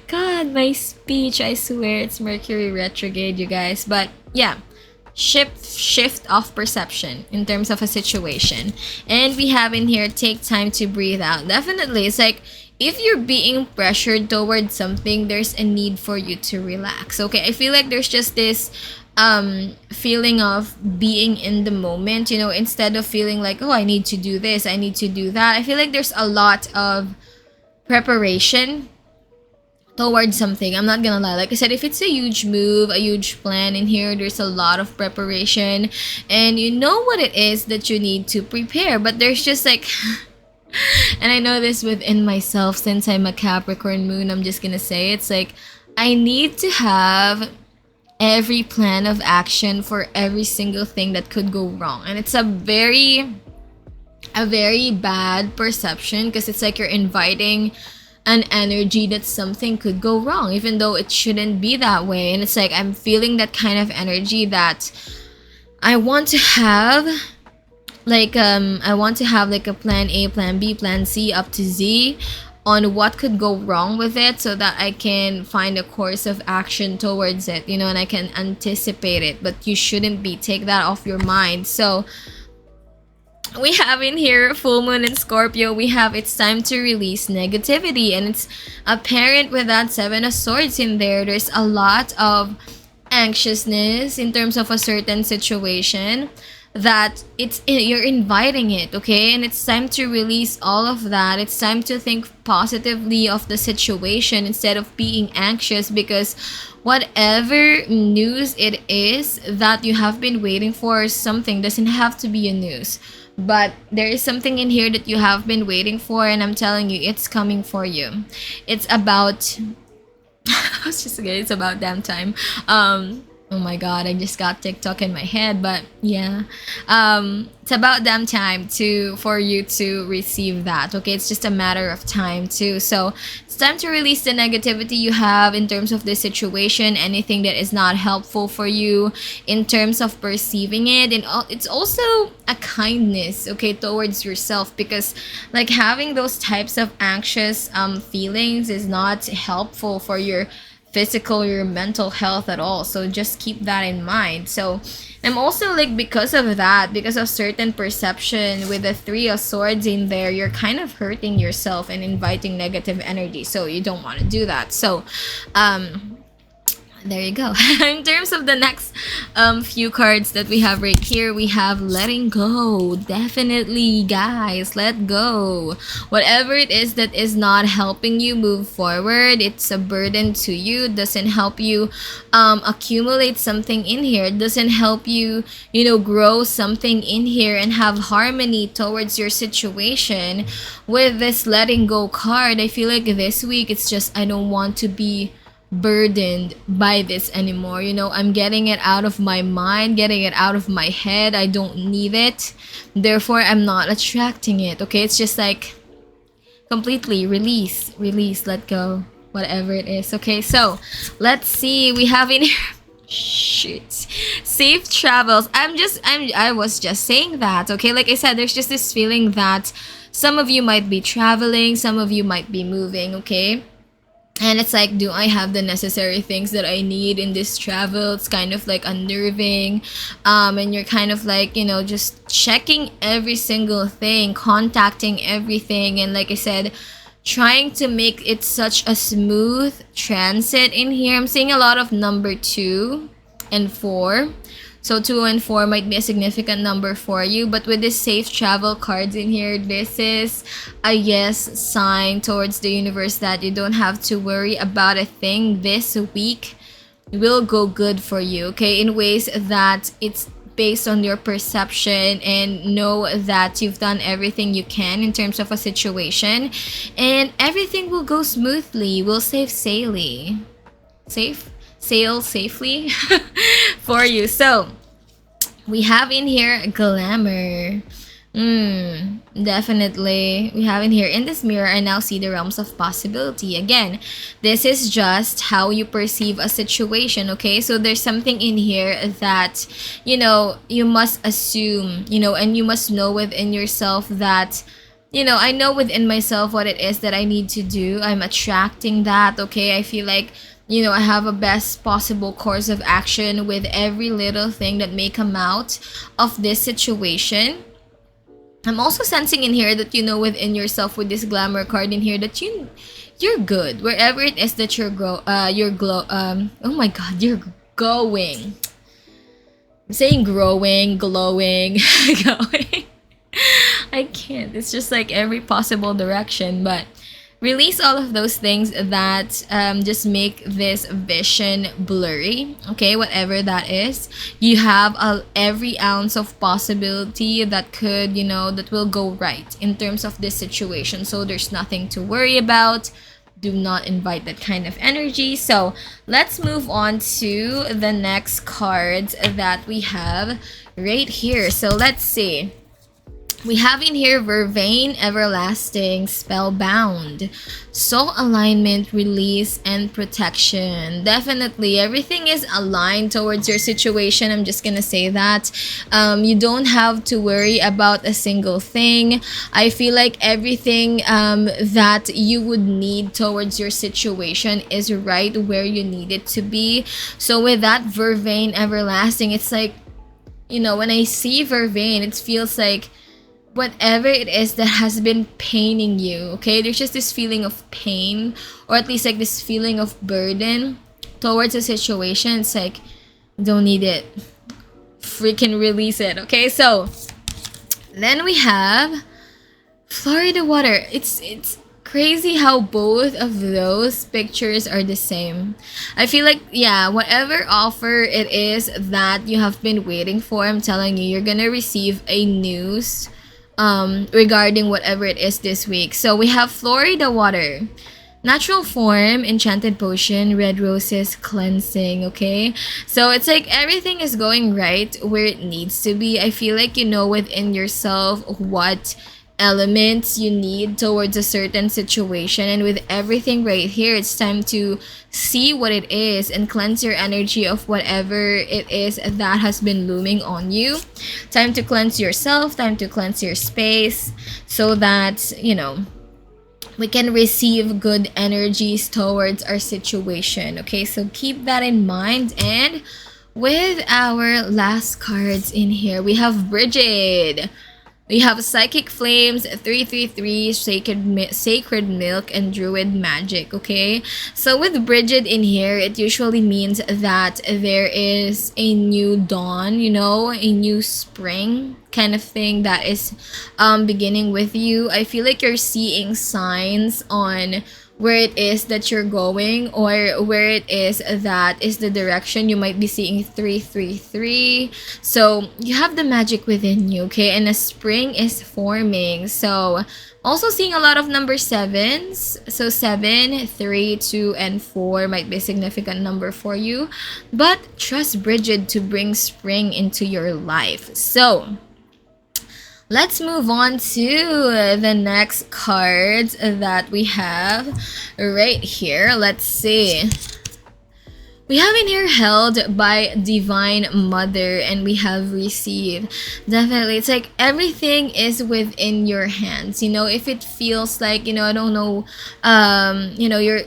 God, my speech, I swear it's Mercury retrograde, you guys. But yeah, shift of perception in terms of a situation. And we have in here, take time to breathe out. Definitely, it's like if you're being pressured towards something, there's a need for you to relax. Okay, I feel like there's just this feeling of being in the moment, instead of feeling like, oh, I need to do this, I need to do that. I feel like there's a lot of preparation towards something. I'm not gonna lie, like I said, if it's a huge move, a huge plan in here, there's a lot of preparation and you know what it is that you need to prepare, but there's just like and I know this within myself, since I'm a Capricorn moon, I'm just gonna say, it's like I need to have every plan of action for every single thing that could go wrong. And it's a very bad perception, because it's like you're inviting an energy that something could go wrong, even though it shouldn't be that way. And it's like I'm feeling that kind of energy that I want to have like a plan A, plan B, plan C up to Z on what could go wrong with it, so that I can find a course of action towards it, and I can anticipate it. But you shouldn't be, take that off your mind. So we have in here full moon in Scorpio. We have, it's time to release negativity, and it's apparent with that Seven of Swords in there. There's a lot of anxiousness in terms of a certain situation that you're inviting it, okay? And it's time to release all of that. It's time to think positively of the situation instead of being anxious, because whatever news it is that you have been waiting for, something doesn't have to be a news, but there is something in here that you have been waiting for, and I'm telling you, it's coming for you. It's about I was just kidding, it's about damn time. Oh my god, I just got TikTok in my head, but yeah. It's about damn time for you to receive that, okay? It's just a matter of time too. So it's time to release the negativity you have in terms of the situation, anything that is not helpful for you in terms of perceiving it. And it's also a kindness, okay, towards yourself, because like having those types of anxious feelings is not helpful for your physical or your mental health at all. So just keep that in mind. So I'm also like, because of that, because of certain perception with the Three of Swords in there, you're kind of hurting yourself and inviting negative energy. So you don't want to do that. So there you go. In terms of the next few cards that we have right here, we have letting go. Definitely, guys, let go. Whatever it is that is not helping you move forward, it's a burden to you, doesn't help you accumulate something in here, it doesn't help you, you know, grow something in here and have harmony towards your situation. With this letting go card, I feel like this week it's just, I don't want to be burdened by this anymore. You know, I'm getting it out of my mind, getting it out of my head. I don't need it, therefore I'm not attracting it. Okay, it's just like completely release, let go, whatever it is. Okay, so let's see, we have in here shit, safe travels. I was just saying that. Okay, like I said, there's just this feeling that some of you might be traveling, some of you might be moving. Okay, and it's like, do I have the necessary things that I need in this travel? It's kind of like unnerving. And you're kind of like, you know, just checking every single thing, contacting everything. And like I said, trying to make it such a smooth transit in here. I'm seeing a lot of number 2 and 4. So 2 and 4 might be a significant number for you. But with this safe travel cards in here, this is a yes sign towards the universe that you don't have to worry about a thing this week. Will go good for you, okay? In ways that it's based on your perception, and know that you've done everything you can in terms of a situation. And everything will go smoothly. Will sail safely for you. So we have in here glamour. Definitely. We have in here, in this mirror I now see the realms of possibility. Again, this is just how you perceive a situation. Okay, so there's something in here that, you know, you must assume, you know, and you must know within yourself that, you know, I know within myself what it is that I need to do. I'm attracting that. Okay, I feel like, you know, I have a best possible course of action with every little thing that may come out of this situation. I'm also sensing in here that, you know, within yourself, with this glamour card in here, that you're good wherever it is that you're oh my god, you're going. I'm saying growing, glowing, going. I can't. It's just like every possible direction, but release all of those things that just make this vision blurry. Okay, whatever that is, you have every ounce of possibility that could, you know, that will go right in terms of this situation. So there's nothing to worry about. Do not invite that kind of energy. So let's move on to the next cards that we have right here. So let's see. We have in here Vervain, Everlasting, Spellbound, Soul Alignment, Release, and Protection. Definitely, everything is aligned towards your situation. I'm just gonna say that. You don't have to worry about a single thing. I feel like everything that you would need towards your situation is right where you need it to be. So with that Vervain, Everlasting, it's like, you know, when I see Vervain, it feels like whatever it is that has been paining you, okay, there's just this feeling of pain, or at least like this feeling of burden towards a situation. It's like, don't need it, freaking release it. Okay, so then we have Florida Water. It's crazy how both of those pictures are the same. I feel like, yeah, whatever offer it is that you have been waiting for, I'm telling you, you're gonna receive a news regarding whatever it is this week. So we have Florida Water, natural form, enchanted potion, red roses, cleansing. Okay, so it's like everything is going right where it needs to be. I feel like you know within yourself what elements you need towards a certain situation, and with everything right here, it's time to see what it is and cleanse your energy of whatever it is that has been looming on you. Time to cleanse yourself, time to cleanse your space, so that, you know, we can receive good energies towards our situation. Okay, so keep that in mind. And with our last cards in here, we have Bridget. We have Psychic Flames, 333, Sacred Milk, and Druid Magic, okay? So with Bridget in here, it usually means that there is a new dawn, you know, a new spring kind of thing that is beginning with you. I feel like you're seeing signs on where it is that you're going, or where it is that is the direction. You might be seeing 333, so you have the magic within you, okay? And a spring is forming. So also seeing a lot of number sevens, so 7, 3, 2, and 4 might be a significant number for you, but trust Bridget to bring spring into your life. So let's move on to the next cards that we have right here. Let's see. We have in here held by Divine Mother, and we have received. Definitely, it's like everything is within your hands. You know, if it feels like, you know, I don't know, you know, you're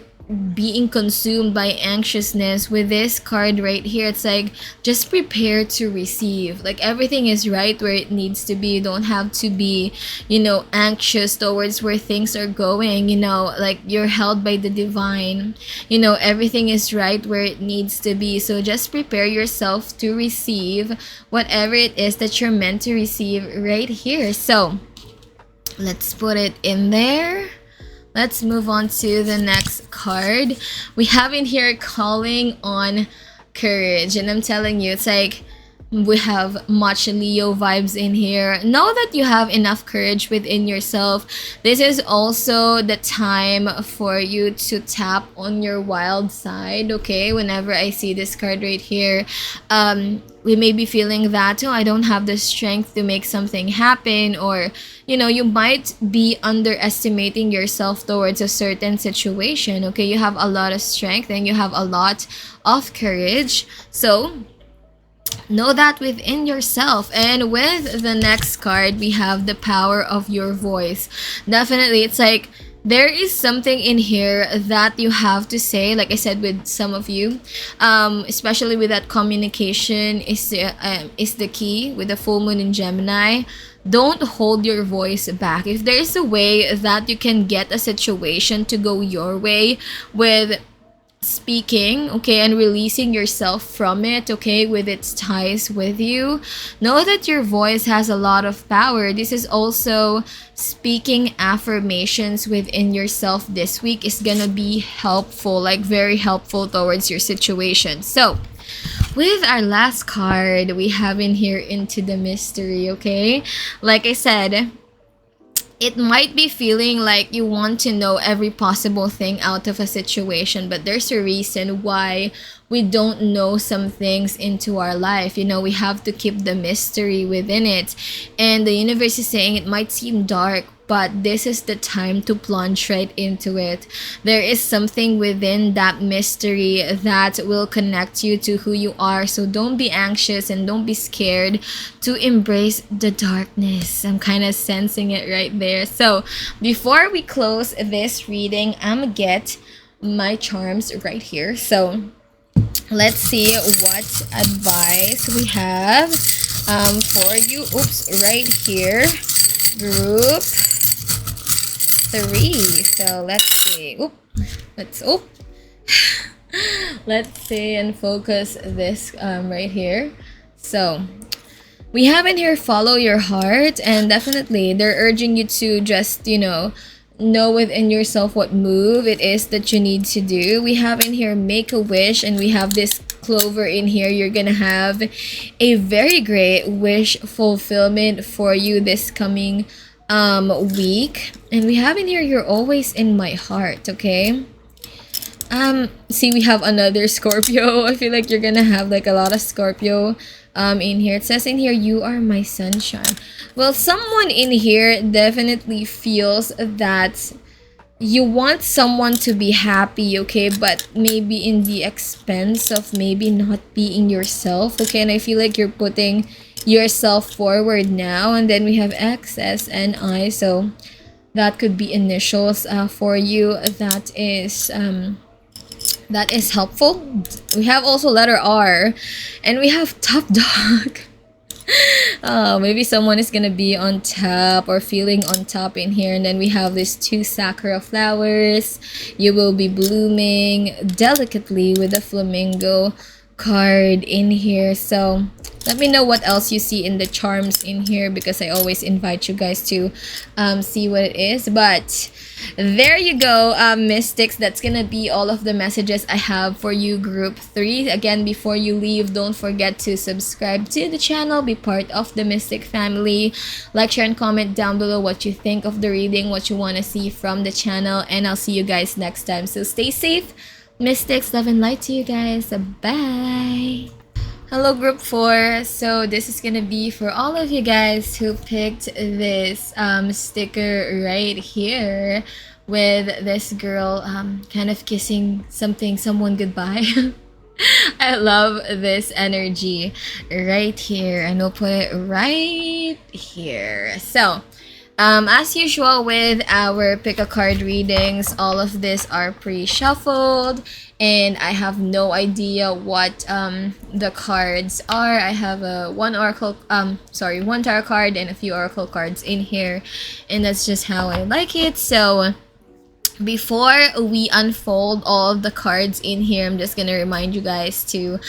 being consumed by anxiousness, with this card right here, it's like just prepare to receive. Like everything is right where it needs to be. You don't have to be, you know, anxious towards where things are going. You know, like you're held by the divine. You know, everything is right where it needs to be. So just prepare yourself to receive whatever it is that you're meant to receive right here. So let's put it in there. Let's move on to the next card. We have in here calling on courage. And I'm telling you, it's like we have much Leo vibes in here. Know that you have enough courage within yourself. This is also the time for you to tap on your wild side, okay? Whenever I see this card right here, we may be feeling that, oh, I don't have the strength to make something happen, or, you know, you might be underestimating yourself towards a certain situation, okay? You have a lot of strength and you have a lot of courage. So know that within yourself. And with the next card, we have the power of your voice. Definitely, it's like there is something in here that you have to say. Like I said, with some of you, especially with that communication is the key with the full moon in Gemini. Don't hold your voice back. If there is a way that you can get a situation to go your way with speaking, okay, and releasing yourself from it, okay, with its ties with you, know that your voice has a lot of power. This is also speaking affirmations within yourself this week is gonna be helpful, like very helpful towards your situation. So with our last card, we have in here Into the Mystery, okay? Like I said, it might be feeling like you want to know every possible thing out of a situation, but there's a reason why we don't know some things into our life. You know, we have to keep the mystery within it. And the universe is saying it might seem dark, but this is the time to plunge right into it. There is something within that mystery that will connect you to who you are. So don't be anxious and don't be scared to embrace the darkness. I'm kind of sensing it right there. So before we close this reading, I'm gonna get my charms right here. So let's see what advice we have for you. Oops, right here. Group 3. So let's see. Let's see and focus this right here. So we have in here follow your heart, and definitely they're urging you to just, you know within yourself what move it is that you need to do. We have in here make a wish, and we have this clover in here. You're gonna have a very great wish fulfillment for you this coming week. And we have in here you're always in my heart, okay? See, we have another Scorpio. I feel like you're gonna have like a lot of Scorpio in here. It says in here, you are my sunshine. Well, someone in here definitely feels that you want someone to be happy, okay, but maybe in the expense of maybe not being yourself, okay? And I feel like you're putting yourself forward now. And then we have X, S, and I. So that could be initials for you. That is helpful. We have also letter R, and we have top dog. Maybe someone is gonna be on top or feeling on top in here. And then we have these 2 sakura flowers. You will be blooming delicately with a flamingo card in here. So let me know what else you see in the charms in here, because I always invite you guys to see what it is. But there you go, mystics. That's gonna be all of the messages I have for you, group 3. Again, before you leave, don't forget to subscribe to the channel, be part of the mystic family, like, share, and comment down below what you think of the reading, what you want to see from the channel, and I'll see you guys next time. So stay safe, mystics. Love and light to you guys. Bye. Hello, group 4. So this is gonna be for all of you guys who picked this sticker right here with this girl kind of kissing someone goodbye. I love this energy right here, and we'll put it right here. So as usual with our pick a card readings, all of these are pre-shuffled, and I have no idea what the cards are. I have one tarot card and a few oracle cards in here, and that's just how I like it. So before we unfold all of the cards in here, I'm just gonna remind you guys to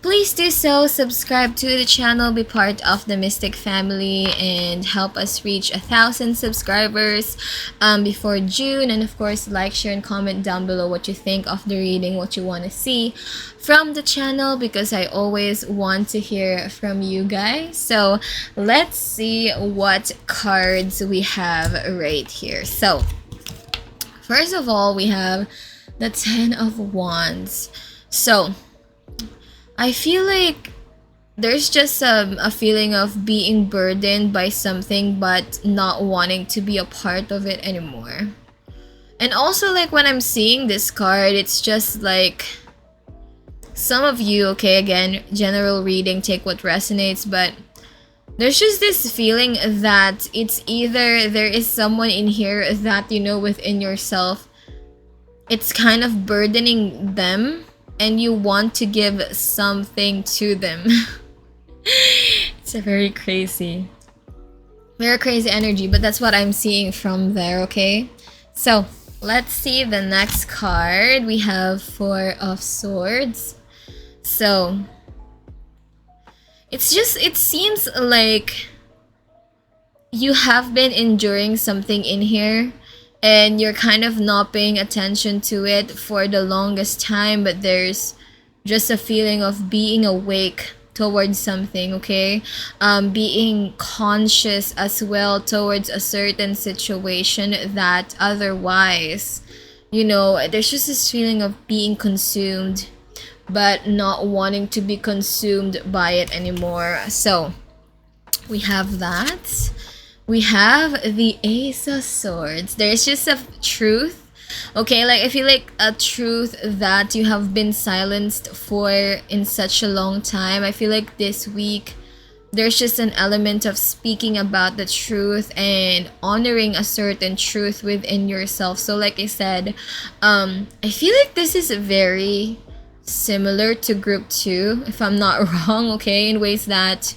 please do so, subscribe to the channel, be part of the mystic family, and help us reach 1,000 subscribers before June. And of course, like, share, and comment down below what you think of the reading, what you want to see from the channel, because I always want to hear from you guys. So let's see what cards we have right here. So first of all, we have the 10 of Wands. So I feel like there's just a feeling of being burdened by something but not wanting to be a part of it anymore. And also, like, when I'm seeing this card, it's just like some of you, okay, again, general reading, take what resonates, but there's just this feeling that it's either there is someone in here that, you know, within yourself, it's kind of burdening them, and you want to give something to them. It's a very crazy energy, but that's what I'm seeing from there, okay? So let's see the next card. We have 4 of Swords. So it seems like you have been enduring something in here, and you're kind of not paying attention to it for the longest time, but there's just a feeling of being awake towards something, okay? Being conscious as well towards a certain situation that otherwise, you know, there's just this feeling of being consumed but not wanting to be consumed by it anymore. So we have that. We have the Ace of Swords. There's just a truth, okay? Like, I feel like a truth that you have been silenced for in such a long time. I feel like this week there's just an element of speaking about the truth and honoring a certain truth within yourself. So like I said, I feel like this is very similar to group 2, if I'm not wrong, okay? In ways that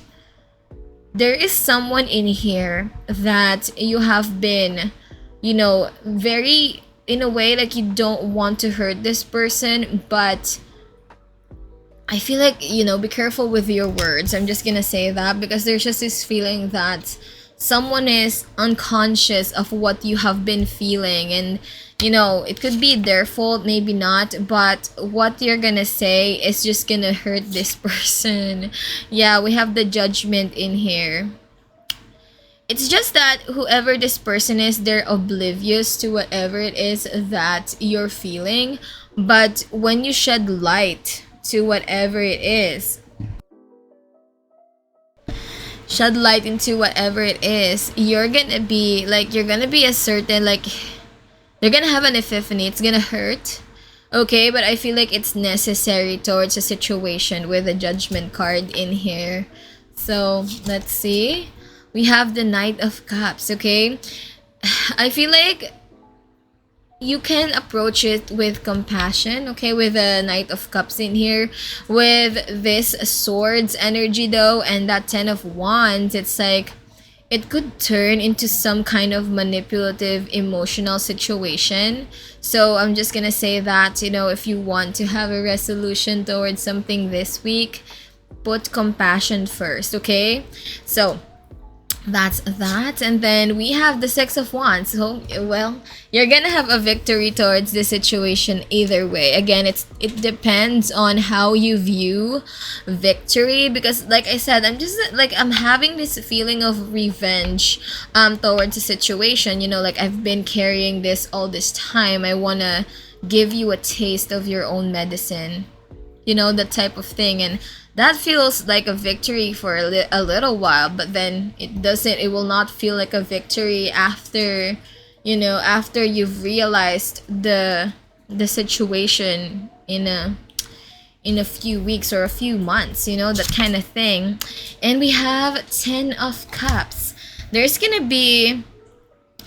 there is someone in here that you have been, you know, very, in a way, like, you don't want to hurt this person, but I feel like, you know, be careful with your words. I'm just gonna say that, because there's just this feeling that someone is unconscious of what you have been feeling, and you know, it could be their fault, maybe not, but what you're gonna say is just gonna hurt this person. Yeah, we have the Judgment in here. It's just that whoever this person is, they're oblivious to whatever it is that you're feeling, but when you shed light to whatever it is, shed light into whatever it is, you're gonna be a certain, like, they're gonna have an epiphany. It's gonna hurt, okay, but I feel like it's necessary towards a situation with a Judgment card in here. So let's see. We have the Knight of Cups, okay? I feel like you can approach it with compassion, okay, with the Knight of Cups in here. With this Swords energy though, and that Ten of Wands, it's like it could turn into some kind of manipulative emotional situation. So I'm just gonna say that, you know, if you want to have a resolution towards something this week, put compassion first, okay? So that's that. And then we have the Six of Wands. So, well, you're gonna have a victory towards this situation either way. Again, it depends on how you view victory, because like I said, I'm having this feeling of revenge towards the situation. You know, like I've been carrying this all this time. I wanna give you a taste of your own medicine, you know, that type of thing. And that feels like a victory for a little while, but then it will not feel like a victory after, you know, after you've realized the situation in a few weeks or a few months, you know, that kind of thing. And we have Ten of Cups. There's gonna be,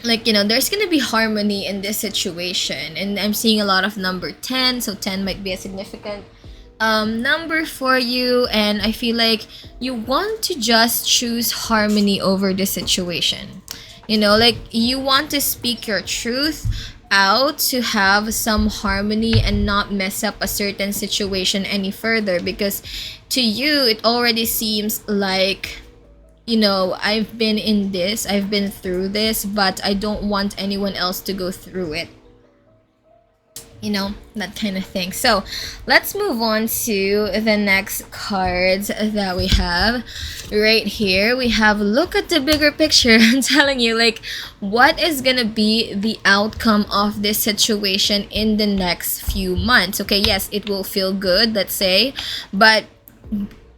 like, you know, there's gonna be harmony in this situation, and I'm seeing a lot of number 10, so 10 might be a significant number for you. And I feel like you want to just choose harmony over the situation, you know, like you want to speak your truth out to have some harmony and not mess up a certain situation any further, because to you it already seems like, you know, I've been through this, but I don't want anyone else to go through it, you know, that kind of thing. So let's move on to the next cards that we have right here. We have look at the bigger picture. I'm telling you, like, what is gonna be the outcome of this situation in the next few months? Okay, yes, it will feel good, let's say, but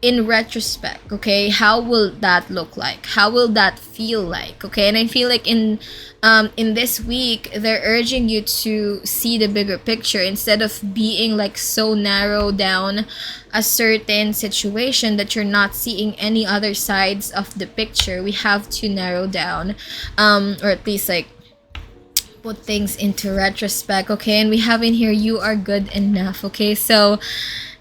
in retrospect, okay, how will that look like? How will that feel like? Okay, and I feel like in this week they're urging you to see the bigger picture instead of being like so narrow down a certain situation that you're not seeing any other sides of the picture. We have to narrow down, or at least like put things into retrospect, okay? And we have in here, you are good enough, okay? So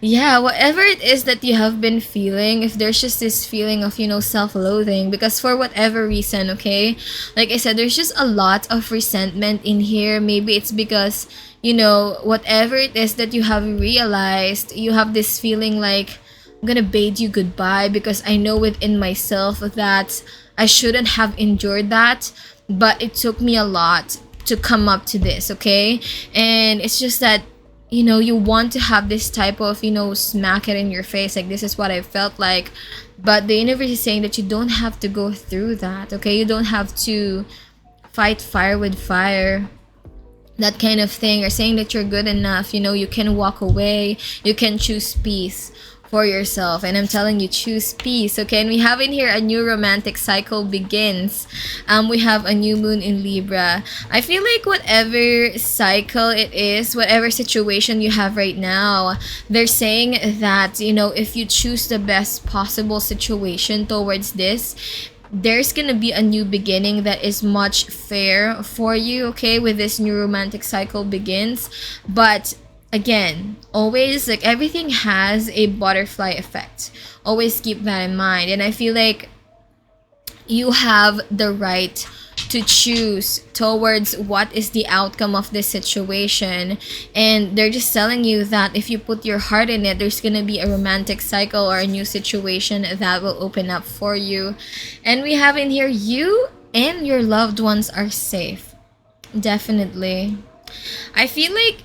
yeah, whatever it is that you have been feeling, if there's just this feeling of, you know, self-loathing, because for whatever reason, okay, like I said, there's just a lot of resentment in here. Maybe it's because, you know, whatever it is that you have realized, you have this feeling like, I'm gonna bid you goodbye because I know within myself that I shouldn't have endured that, but it took me a lot to come up to this, okay? And it's just that, you know, you want to have this type of, you know, smack it in your face, like, this is what I felt like, but the universe is saying that you don't have to go through that, okay? You don't have to fight fire with fire, that kind of thing, or saying that you're good enough. You know, you can walk away, you can choose peace for yourself, and I'm telling you, choose peace, okay? And we have in here, a new romantic cycle begins. We have a new moon in Libra. I feel like whatever cycle it is, whatever situation you have right now, they're saying that, you know, if you choose the best possible situation towards this, there's gonna be a new beginning that is much fair for you, okay, with this new romantic cycle begins. But again, always, like, everything has a butterfly effect. Always keep that in mind. And I feel like you have the right to choose towards what is the outcome of this situation. And they're just telling you that if you put your heart in it, there's gonna be a romantic cycle or a new situation that will open up for you. And we have in here, you and your loved ones are safe. Definitely. I feel like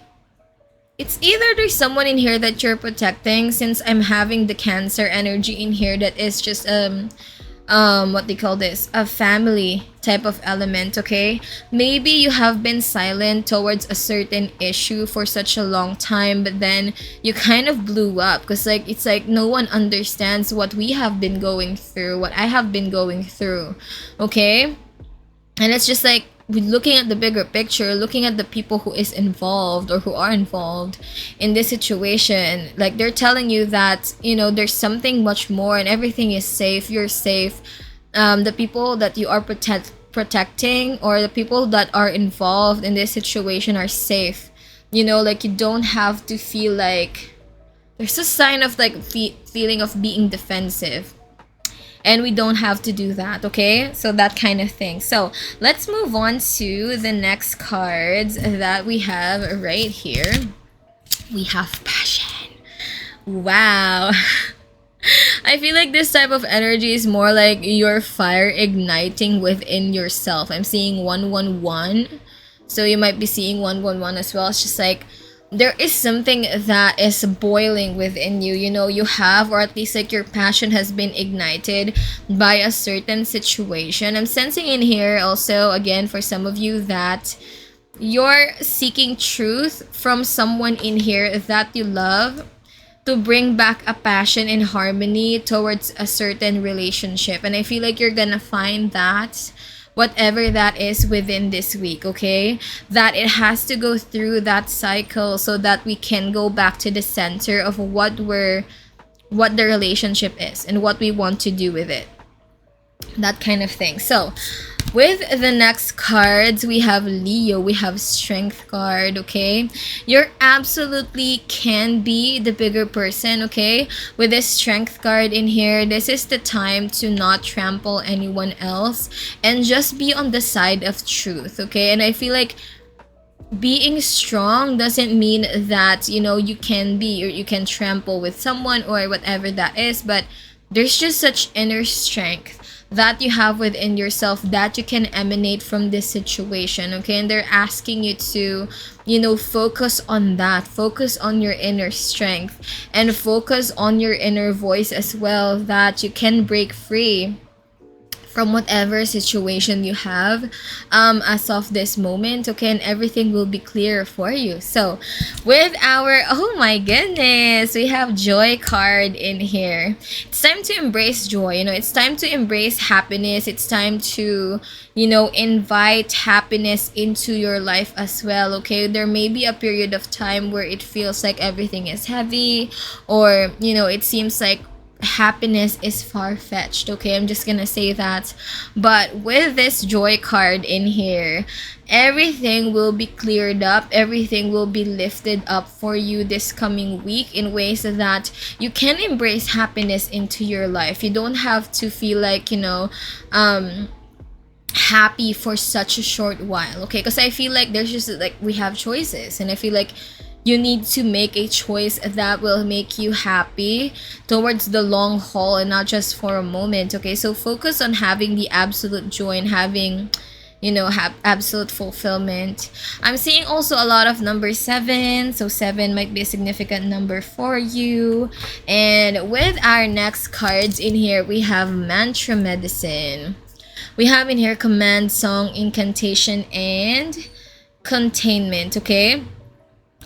it's either there's someone in here that you're protecting, since I'm having the Cancer energy in here that is just what they call this, a family type of element, okay? Maybe you have been silent towards a certain issue for such a long time, but then you kind of blew up because, like, it's like no one understands what we have been going through, what I have been going through, okay? And it's just like, looking at the bigger picture, looking at the people who is involved or who are involved in this situation, like, they're telling you that, you know, there's something much more and everything is safe, you're safe. The people that you are protecting, or the people that are involved in this situation are safe. You know, like you don't have to feel like there's a sign of like feeling of being defensive, and we don't have to do that, okay? So that kind of thing. So let's move on to the next cards that we have right here. We have passion. Wow. I feel like this type of energy is more like your fire igniting within yourself. I'm seeing 111. So you might be seeing 111 as well. It's just like there is something that is boiling within you. You know, you have, or at least like your passion has been ignited by a certain situation. I'm sensing in here also, again, for some of you, that you're seeking truth from someone in here that you love, to bring back a passion and harmony towards a certain relationship. And I feel like you're gonna find that, whatever that is within this week, okay? That it has to go through that cycle so that we can go back to the center of what the relationship is and what we want to do with it. That kind of thing. So with the next cards, we have Leo, we have Strength card, okay? You're absolutely can be the bigger person, okay? With this Strength card in here, this is the time to not trample anyone else and just be on the side of truth, okay? And I feel like being strong doesn't mean that, you know, you can be, or you can trample with someone or whatever that is, but there's just such inner strength that you have within yourself that you can emanate from this situation, okay? And they're asking you to, you know, focus on that, focus on your inner strength, and focus on your inner voice as well, that you can break free from whatever situation you have as of this moment, okay? And everything will be clear for you. So with our, oh my goodness, we have Joy card in here. It's time to embrace joy, you know, it's time to embrace happiness. It's time to, you know, invite happiness into your life as well, okay? There may be a period of time where it feels like everything is heavy, or, you know, it seems like happiness is far-fetched, okay? I'm just gonna say that. But with this Joy card in here, everything will be cleared up, everything will be lifted up for you this coming week in ways that you can embrace happiness into your life. You don't have to feel like, you know, happy for such a short while, okay? Because I feel like there's just like we have choices, and I feel like you need to make a choice that will make you happy towards the long haul and not just for a moment, okay? So focus on having the absolute joy and having, you know, have absolute fulfillment. I'm seeing also a lot of number 7, so 7 might be a significant number for you. And with our next cards in here, we have Mantra Medicine. We have in here Command, Song, Incantation, and Containment, okay?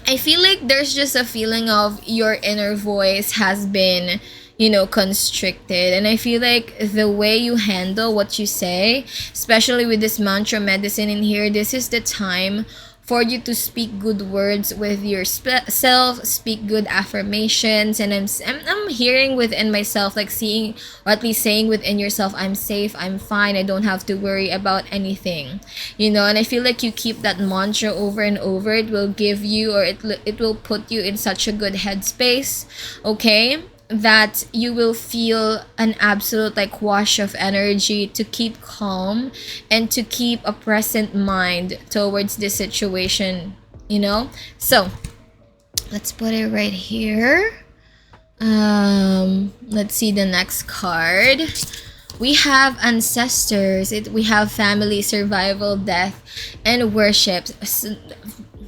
I feel like there's just a feeling of your inner voice has been, you know, constricted. And I feel like the way you handle what you say, especially with this Mantra Medicine in here, this is the time for you to speak good words with yourself, speak good affirmations. And I'm hearing within myself, like seeing, or at least saying within yourself, I'm safe, I'm fine, I don't have to worry about anything, you know. And I feel like you keep that mantra over and over, it will give you, or it will put you in such a good headspace, okay, that you will feel an absolute like wash of energy to keep calm and to keep a present mind towards this situation, you know. So let's put it right here. Let's see the next card. We have Ancestors. We have Family, Survival, Death, and Worship.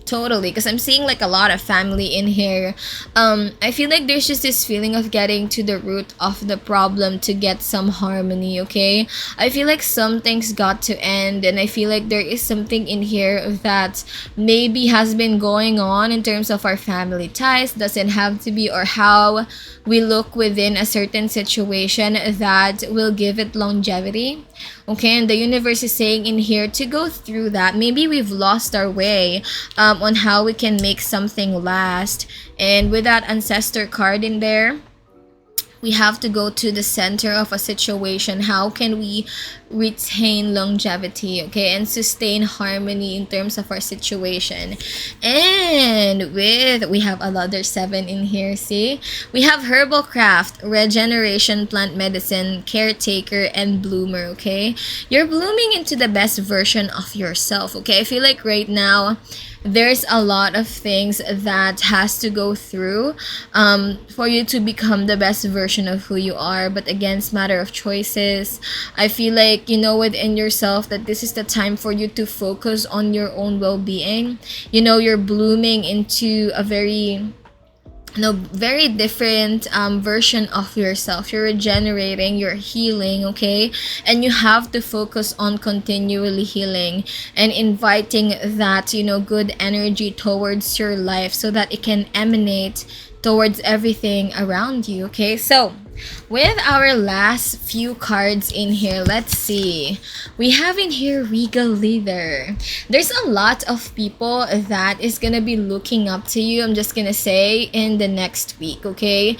Totally, because I'm seeing like a lot of family in here. I feel like there's just this feeling of getting to the root of the problem to get some harmony, okay? I feel like some things got to end, and I feel like there is something in here that maybe has been going on in terms of our family ties. Doesn't have to be, or how we look within a certain situation that will give it longevity, okay? And the universe is saying in here to go through that. Maybe we've lost our way on how we can make something last. And with that Ancestor card in there, we have to go to the center of a situation. How can we retain longevity, okay, and sustain harmony in terms of our situation? And we have another 7 in here. See, we have herbal craft, regeneration, plant medicine, caretaker, and bloomer. Okay, you're blooming into the best version of yourself. Okay, I feel like right now there's a lot of things that has to go through for you to become the best version of who you are. But again, it's matter of choices. I feel like you know within yourself that this is the time for you to focus on your own well-being. You know, you're blooming into a very different version of yourself. You're regenerating, you're healing, okay, and you have to focus on continually healing and inviting that, you know, good energy towards your life so that it can emanate towards everything around you. Okay, so with our last few cards in here, let's see. We have in here Regal Leader. There's a lot of people that is gonna be looking up to you, I'm just gonna say, in the next week. Okay,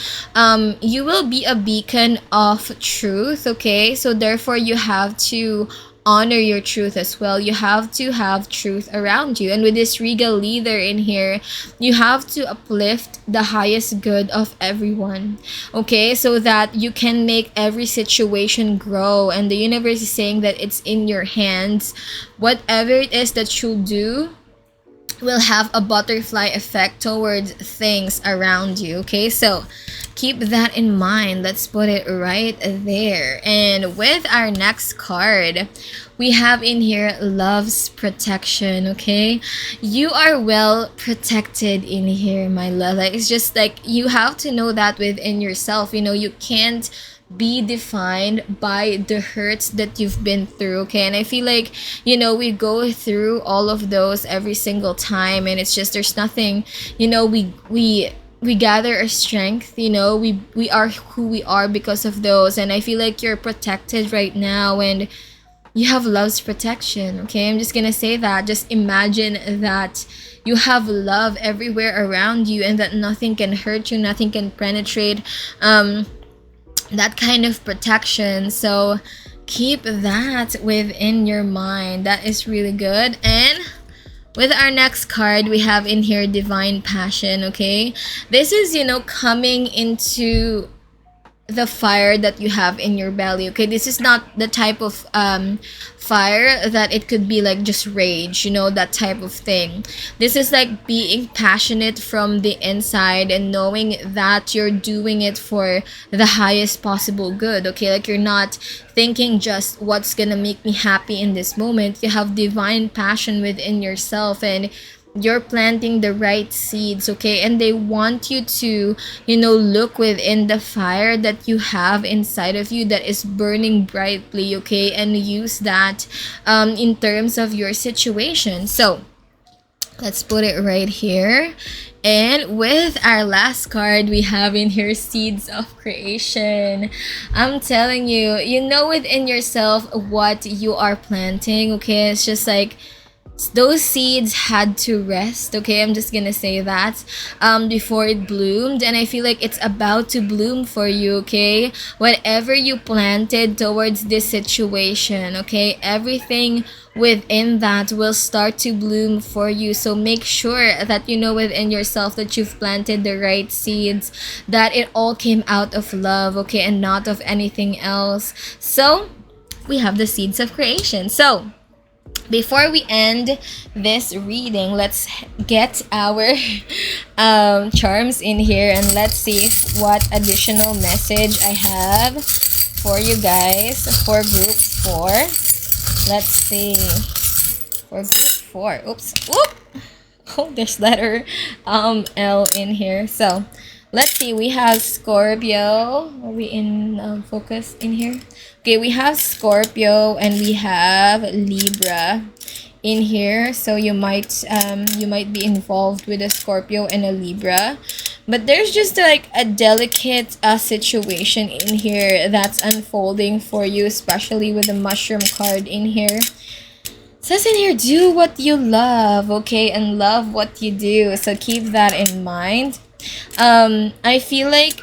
you will be a beacon of truth. Okay, so therefore you have to honor your truth as well. You have to have truth around you, and with this Regal Leader in here, you have to uplift the highest good of everyone, okay, so that you can make every situation grow. And the universe is saying that it's in your hands. Whatever it is that you do will have a butterfly effect towards things around you. Okay, so keep that in mind. Let's put it right there. And with our next card, we have in here Love's Protection. Okay, you are well protected in here, my love. Like, it's just like you have to know that within yourself. You know, you can't be defined by the hurts that you've been through. Okay, and I feel like, you know, we go through all of those every single time, and it's just there's nothing, you know, we gather our strength. You know, we are who we are because of those. And I feel like you're protected right now, and you have Love's protection. Okay, I'm just gonna say that. Just imagine that you have love everywhere around you, and that nothing can hurt you, nothing can penetrate that kind of protection. So keep that within your mind. That is really good. And with our next card, we have in here Divine Passion. Okay, this is, you know, coming into the fire that you have in your belly. Okay, this is not the type of fire that it could be like just rage, you know, that type of thing. This is like being passionate from the inside and knowing that you're doing it for the highest possible good. Okay, like you're not thinking just what's gonna make me happy in this moment. You have divine passion within yourself, and you're planting the right seeds. Okay, and they want you to, you know, look within the fire that you have inside of you that is burning brightly. Okay, and use that in terms of your situation. So let's put it right here. And with our last card, we have in here Seeds of Creation. I'm telling you, you know within yourself what you are planting. Okay, it's just like those seeds had to rest. Okay, I'm just gonna say that before it bloomed, and I feel like it's about to bloom for you. Okay, whatever you planted towards this situation, okay, everything within that will start to bloom for you. So make sure that you know within yourself that you've planted the right seeds, that it all came out of love, okay, and not of anything else. So we have the Seeds of Creation. So before we end this reading, let's get our charms in here, and let's see what additional message I have for you guys for group 4. Let's see. For group 4. Oops. Oop. Oh, there's letter L in here. So let's see. We have Scorpio. Are we in focus in here? Okay, we have Scorpio and we have Libra in here. So you might be involved with a Scorpio and a Libra, but there's just like a delicate situation in here that's unfolding for you, especially with the Mushroom card in here. It says in here, do what you love, okay, and love what you do. So keep that in mind. I feel like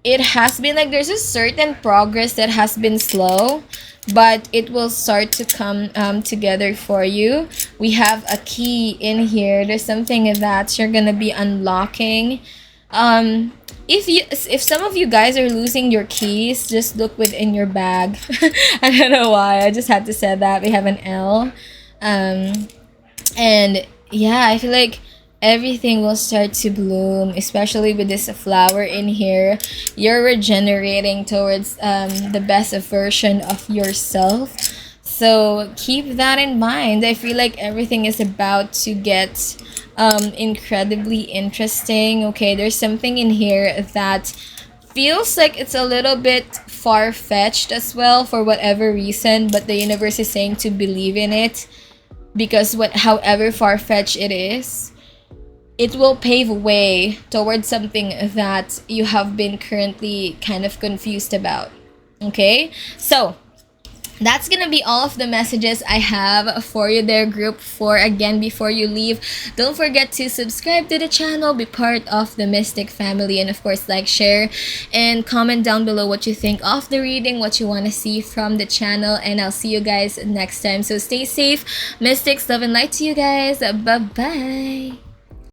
it has been like there's a certain progress that has been slow, but it will start to come together for you. We have a key in here. There's something that you're gonna be unlocking. um if some of you guys are losing your keys, just look within your bag. I don't know why, I just had to say that. We have an L. And yeah, I feel like everything will start to bloom, especially with this flower in here. You're regenerating towards the best version of yourself. So keep that in mind. I feel like everything is about to get incredibly interesting. Okay, there's something in here that feels like it's a little bit far-fetched as well for whatever reason, but the universe is saying to believe in it, because however far-fetched it is, it will pave way towards something that you have been currently kind of confused about. Okay, so that's gonna be all of the messages I have for you there, group 4. Again, before you leave, don't forget to subscribe to the channel, be part of the Mystic family, and of course like, share, and comment down below what you think of the reading, what you want to see from the channel, and I'll see you guys next time. So stay safe, Mystics, love and light to you guys. Bye bye.